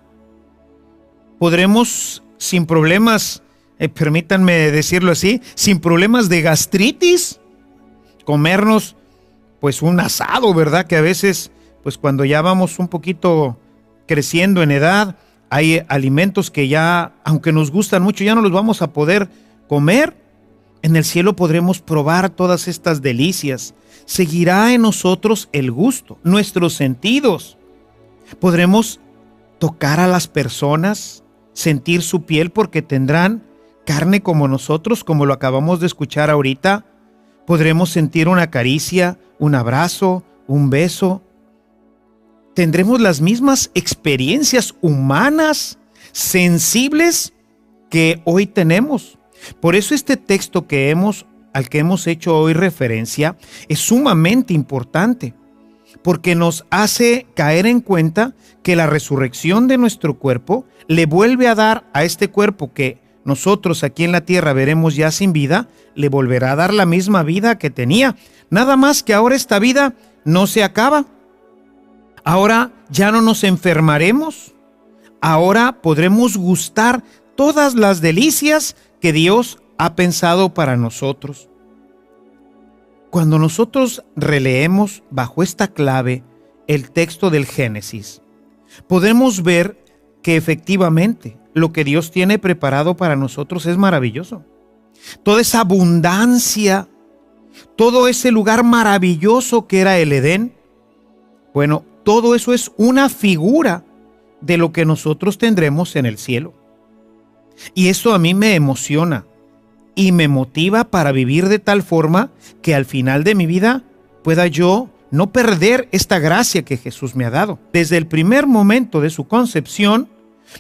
¿Podremos sin problemas, permítanme decirlo así, sin problemas de gastritis, comernos pues un asado, ¿verdad? Que a veces, pues cuando ya vamos un poquito creciendo en edad, hay alimentos que ya, aunque nos gustan mucho, ya no los vamos a poder comer. En el cielo podremos probar todas estas delicias. Seguirá en nosotros el gusto, nuestros sentidos. Podremos tocar a las personas, sentir su piel porque tendrán carne como nosotros, como lo acabamos de escuchar ahorita. Podremos sentir una caricia, un abrazo, un beso. Tendremos las mismas experiencias humanas, sensibles que hoy tenemos. Por eso este texto al que hemos hecho hoy referencia es sumamente importante, porque nos hace caer en cuenta que la resurrección de nuestro cuerpo le vuelve a dar a este cuerpo que nosotros aquí en la tierra veremos ya sin vida, le volverá a dar la misma vida que tenía. Nada más que ahora esta vida no se acaba. Ahora ya no nos enfermaremos. Ahora podremos gustar todas las delicias que Dios ha pensado para nosotros. Cuando nosotros releemos bajo esta clave el texto del Génesis, podemos ver que efectivamente lo que Dios tiene preparado para nosotros es maravilloso. Toda esa abundancia, todo ese lugar maravilloso que era el Edén, bueno, todo eso es una figura de lo que nosotros tendremos en el cielo. Y eso a mí me emociona y me motiva para vivir de tal forma que al final de mi vida pueda yo no perder esta gracia que Jesús me ha dado. Desde el primer momento de su concepción,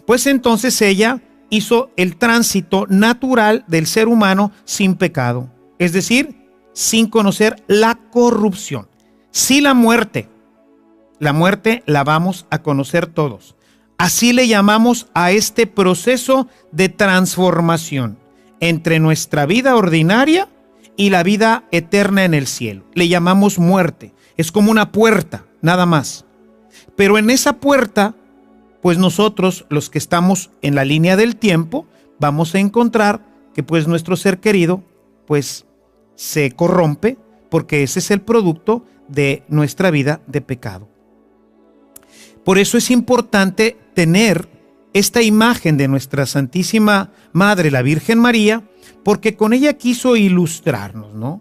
pues entonces ella hizo el tránsito natural del ser humano sin pecado, es decir, sin conocer la corrupción. Sí, la muerte la vamos a conocer todos. Así le llamamos a este proceso de transformación entre nuestra vida ordinaria y la vida eterna en el cielo. Le llamamos muerte. Es como una puerta, nada más. Pero en esa puerta, pues nosotros, los que estamos en la línea del tiempo, vamos a encontrar que pues nuestro ser querido, pues se corrompe, porque ese es el producto de nuestra vida de pecado. Por eso es importante tener esta imagen de nuestra Santísima Madre, la Virgen María, porque con ella quiso ilustrarnos, ¿no?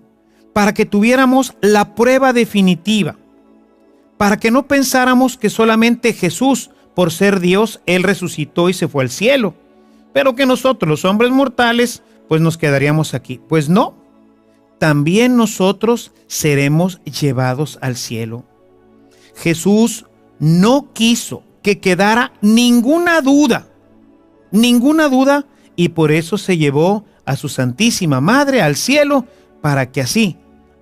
Para que tuviéramos la prueba definitiva, para que no pensáramos que solamente Jesús, por ser Dios, Él resucitó y se fue al cielo, pero que nosotros, los hombres mortales, pues nos quedaríamos aquí. Pues no, también nosotros seremos llevados al cielo. Jesús no quiso que quedara ninguna duda, y por eso se llevó a su Santísima Madre al cielo, para que así,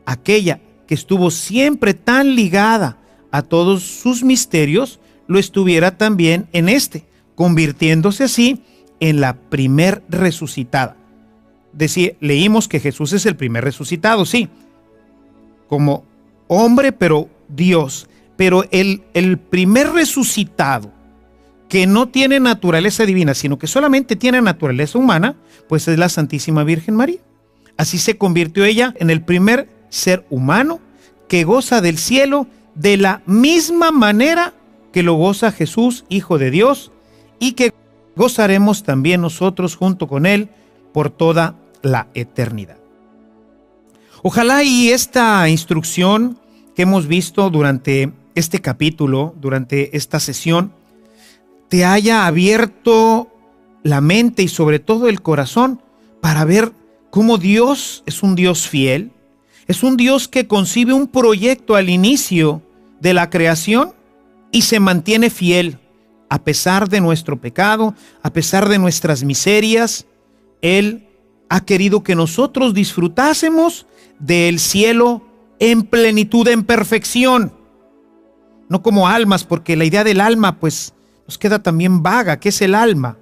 aquella que estuvo siempre tan ligada a todos sus misterios, lo estuviera también en convirtiéndose así en la primer resucitada. Leímos que Jesús es el primer resucitado, sí, como hombre, pero Dios. Pero el primer resucitado que no tiene naturaleza divina, sino que solamente tiene naturaleza humana, pues es la Santísima Virgen María. Así se convirtió ella en el primer ser humano que goza del cielo de la misma manera que lo goza Jesús, Hijo de Dios, y que gozaremos también nosotros junto con Él por toda la eternidad. Ojalá y esta instrucción que hemos visto durante este capítulo, durante esta sesión, te haya abierto la mente y sobre todo el corazón para ver cómo Dios es un Dios fiel, es un Dios que concibe un proyecto al inicio de la creación y se mantiene fiel a pesar de nuestro pecado, a pesar de nuestras miserias. Él ha querido que nosotros disfrutásemos del cielo en plenitud, en perfección. No como almas, porque la idea del alma pues nos queda también vaga. ¿Qué es el alma?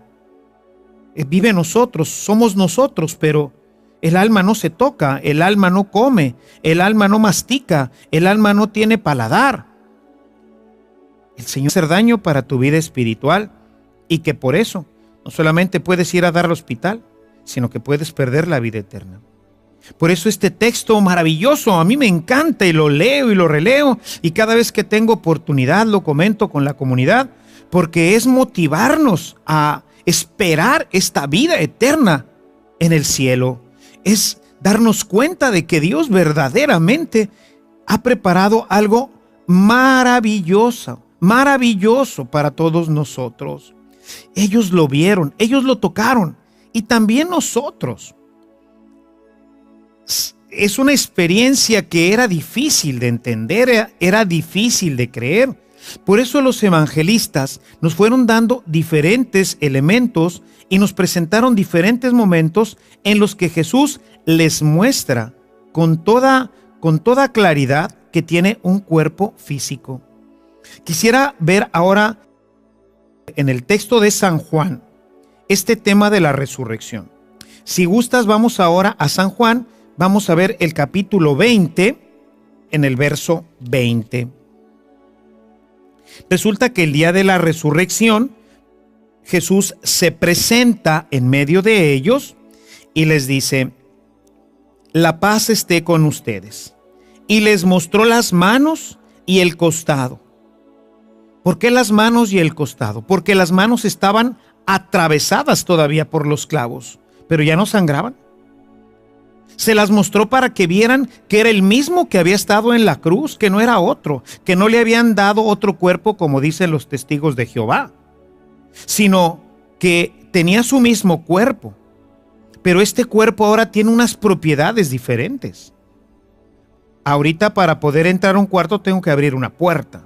Vive en nosotros, somos nosotros, pero el alma no se toca, el alma no come, el alma no mastica, el alma no tiene paladar. El Señor hace daño para tu vida espiritual y que por eso no solamente puedes ir a dar al hospital, sino que puedes perder la vida eterna. Por eso este texto maravilloso a mí me encanta y lo leo y lo releo y cada vez que tengo oportunidad lo comento con la comunidad, porque es motivarnos a esperar esta vida eterna en el cielo. Es darnos cuenta de que Dios verdaderamente ha preparado algo maravilloso para todos nosotros. Ellos lo vieron, ellos lo tocaron y también nosotros. Es una experiencia que era difícil de entender, era difícil de creer. Por eso los evangelistas nos fueron dando diferentes elementos y nos presentaron diferentes momentos en los que Jesús les muestra con toda claridad que tiene un cuerpo físico. Quisiera ver ahora en el texto de San Juan, este tema de la resurrección. Si gustas, vamos ahora a San Juan, vamos a ver el capítulo 20 en el verso 20. Resulta que el día de la resurrección, Jesús se presenta en medio de ellos y les dice: la paz esté con ustedes. Y les mostró las manos y el costado. ¿Por qué las manos y el costado? Porque las manos estaban atravesadas todavía por los clavos, pero ya no sangraban. Se las mostró para que vieran que era el mismo que había estado en la cruz, que no era otro, que no le habían dado otro cuerpo como dicen los testigos de Jehová, sino que tenía su mismo cuerpo, pero este cuerpo ahora tiene unas propiedades diferentes. Ahorita para poder entrar a un cuarto tengo que abrir una puerta.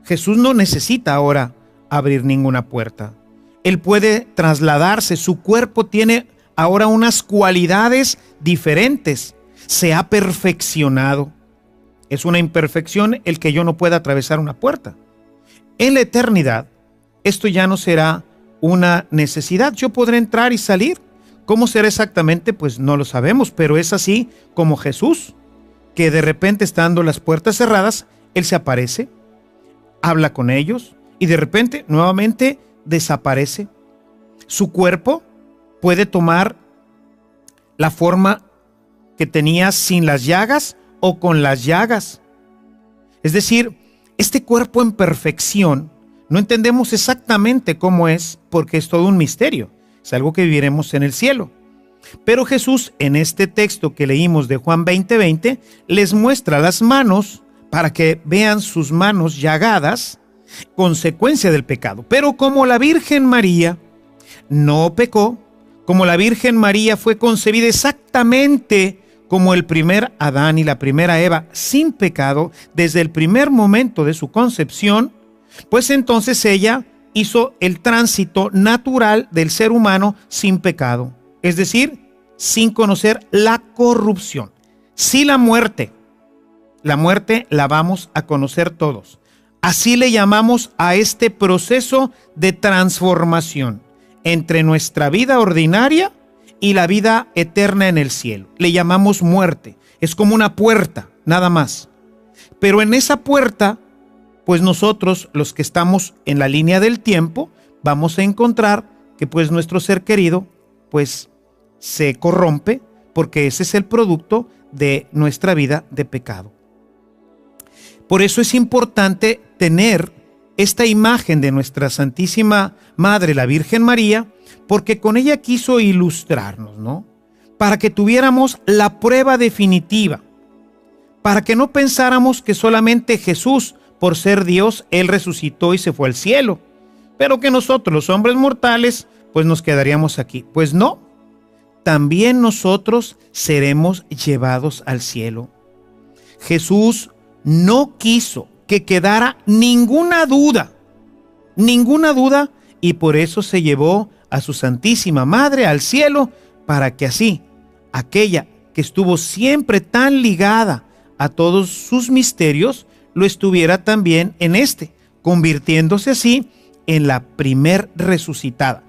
Jesús no necesita ahora abrir ninguna puerta. Él puede trasladarse, su cuerpo tiene ahora unas cualidades diferentes. Se ha perfeccionado. Es una imperfección el que yo no pueda atravesar una puerta. En la eternidad, esto ya no será una necesidad. Yo podré entrar y salir. ¿Cómo será exactamente? Pues no lo sabemos, pero es así como Jesús, que de repente estando las puertas cerradas, Él se aparece, habla con ellos y de repente nuevamente desaparece. Su cuerpo puede tomar la forma que tenía sin las llagas o con las llagas. Es decir, este cuerpo en perfección no entendemos exactamente cómo es, porque es todo un misterio. Es algo que viviremos en el cielo. Pero Jesús, en este texto que leímos de Juan 20:20, les muestra las manos para que vean sus manos llagadas, consecuencia del pecado. Pero como la Virgen María no pecó, como la Virgen María fue concebida exactamente como el primer Adán y la primera Eva, sin pecado, desde el primer momento de su concepción, pues entonces ella hizo el tránsito natural del ser humano sin pecado. Es decir, sin conocer la corrupción. Sí, la muerte la vamos a conocer todos. Así le llamamos a este proceso de transformación entre nuestra vida ordinaria y la vida eterna en el cielo. Le llamamos muerte. Es como una puerta, nada más. Pero en esa puerta, pues nosotros, los que estamos en la línea del tiempo, vamos a encontrar que pues nuestro ser querido, pues se corrompe, porque ese es el producto de nuestra vida de pecado. Por eso es importante tener esta imagen de nuestra Santísima Madre, la Virgen María, porque con ella quiso ilustrarnos, ¿no? Para que tuviéramos la prueba definitiva, para que no pensáramos que solamente Jesús, por ser Dios, Él resucitó y se fue al cielo, pero que nosotros, los hombres mortales, pues nos quedaríamos aquí. Pues no. También nosotros seremos llevados al cielo. Jesús no quiso que quedara ninguna duda, y por eso se llevó a su Santísima Madre al cielo, para que así, aquella que estuvo siempre tan ligada a todos sus misterios, lo estuviera también en convirtiéndose así en la primer resucitada.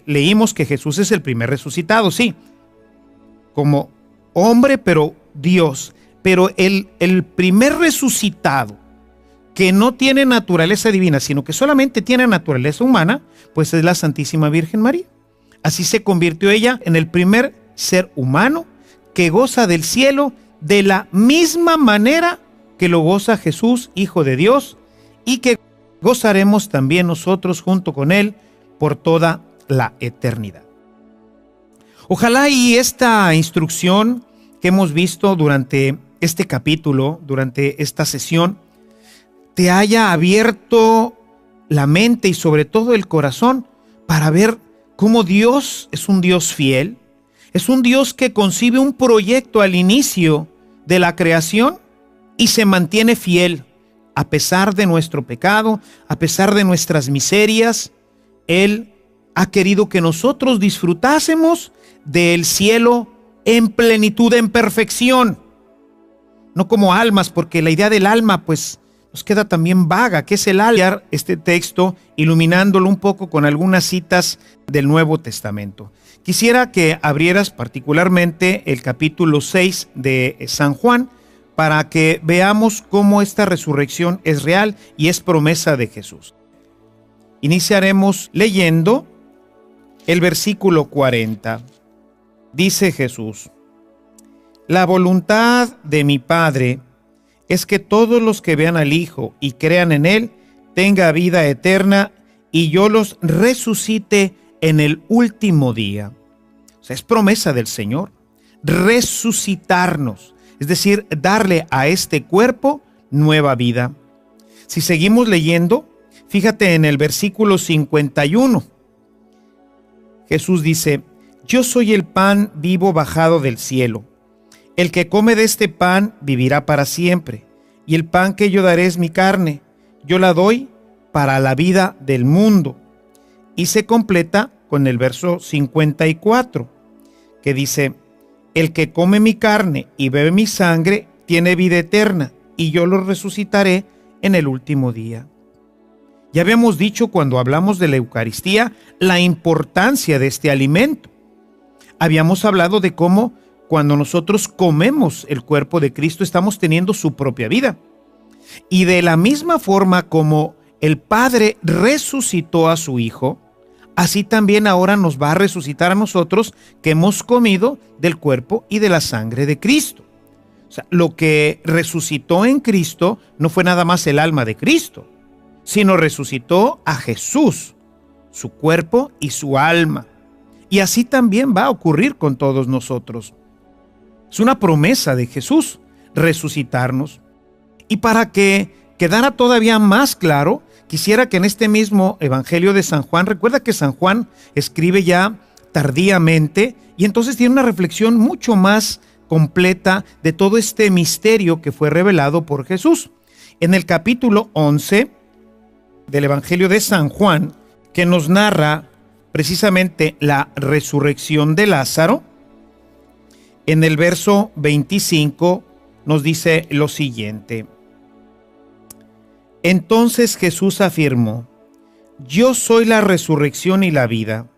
Leímos que Jesús es el primer resucitado, sí, como hombre, pero Dios. Pero el primer resucitado que no tiene naturaleza divina, sino que solamente tiene naturaleza humana, pues es la Santísima Virgen María. Así se convirtió ella en el primer ser humano que goza del cielo de la misma manera que lo goza Jesús, Hijo de Dios, y que gozaremos también nosotros junto con Él por toda la eternidad. Ojalá y esta instrucción que hemos visto durante este capítulo, durante esta sesión, te haya abierto la mente y sobre todo el corazón para ver cómo Dios es un Dios fiel, es un Dios que concibe un proyecto al inicio de la creación y se mantiene fiel a pesar de nuestro pecado, a pesar de nuestras miserias. Él ha querido que nosotros disfrutásemos del cielo en plenitud, en perfección, no como almas, porque la idea del alma pues nos queda también vaga, que es el alma, este texto, iluminándolo un poco con algunas citas del Nuevo Testamento. Quisiera que abrieras particularmente el capítulo 6 de San Juan para que veamos cómo esta resurrección es real y es promesa de Jesús. Iniciaremos leyendo el versículo 40. Dice Jesús: la voluntad de mi Padre es que todos los que vean al Hijo y crean en Él tengan vida eterna y yo los resucite en el último día. O sea, es promesa del Señor resucitarnos, es decir, darle a este cuerpo nueva vida. Si seguimos leyendo, fíjate en el versículo 51. Jesús dice: yo soy el pan vivo bajado del cielo. El que come de este pan vivirá para siempre, y el pan que yo daré es mi carne. Yo la doy para la vida del mundo. Y se completa con el verso 54, que dice: el que come mi carne y bebe mi sangre tiene vida eterna, y yo lo resucitaré en el último día. Ya habíamos dicho cuando hablamos de la Eucaristía la importancia de este alimento. Habíamos hablado de cómo cuando nosotros comemos el cuerpo de Cristo estamos teniendo su propia vida. Y de la misma forma como el Padre resucitó a su Hijo, así también ahora nos va a resucitar a nosotros que hemos comido del cuerpo y de la sangre de Cristo. O sea, lo que resucitó en Cristo no fue nada más el alma de Cristo, sino resucitó a Jesús, su cuerpo y su alma. Y así también va a ocurrir con todos nosotros. Es una promesa de Jesús resucitarnos. Y para que quedara todavía más claro, quisiera que en este mismo Evangelio de San Juan, recuerda que San Juan escribe ya tardíamente y entonces tiene una reflexión mucho más completa de todo este misterio que fue revelado por Jesús. En el capítulo 11 del Evangelio de San Juan, que nos narra precisamente la resurrección de Lázaro, en el verso 25 nos dice lo siguiente: entonces Jesús afirmó: yo soy la resurrección y la vida.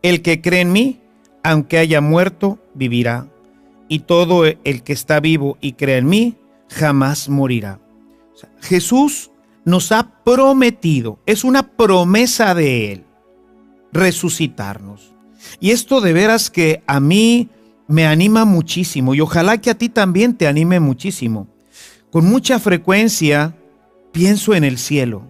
El que cree en mí, aunque haya muerto, vivirá. Y todo el que está vivo y cree en mí, jamás morirá. O sea, Jesús nos ha prometido, es una promesa de Él, resucitarnos. Y esto de veras que a mí me anima muchísimo y ojalá que a ti también te anime muchísimo. Con mucha frecuencia pienso en el cielo.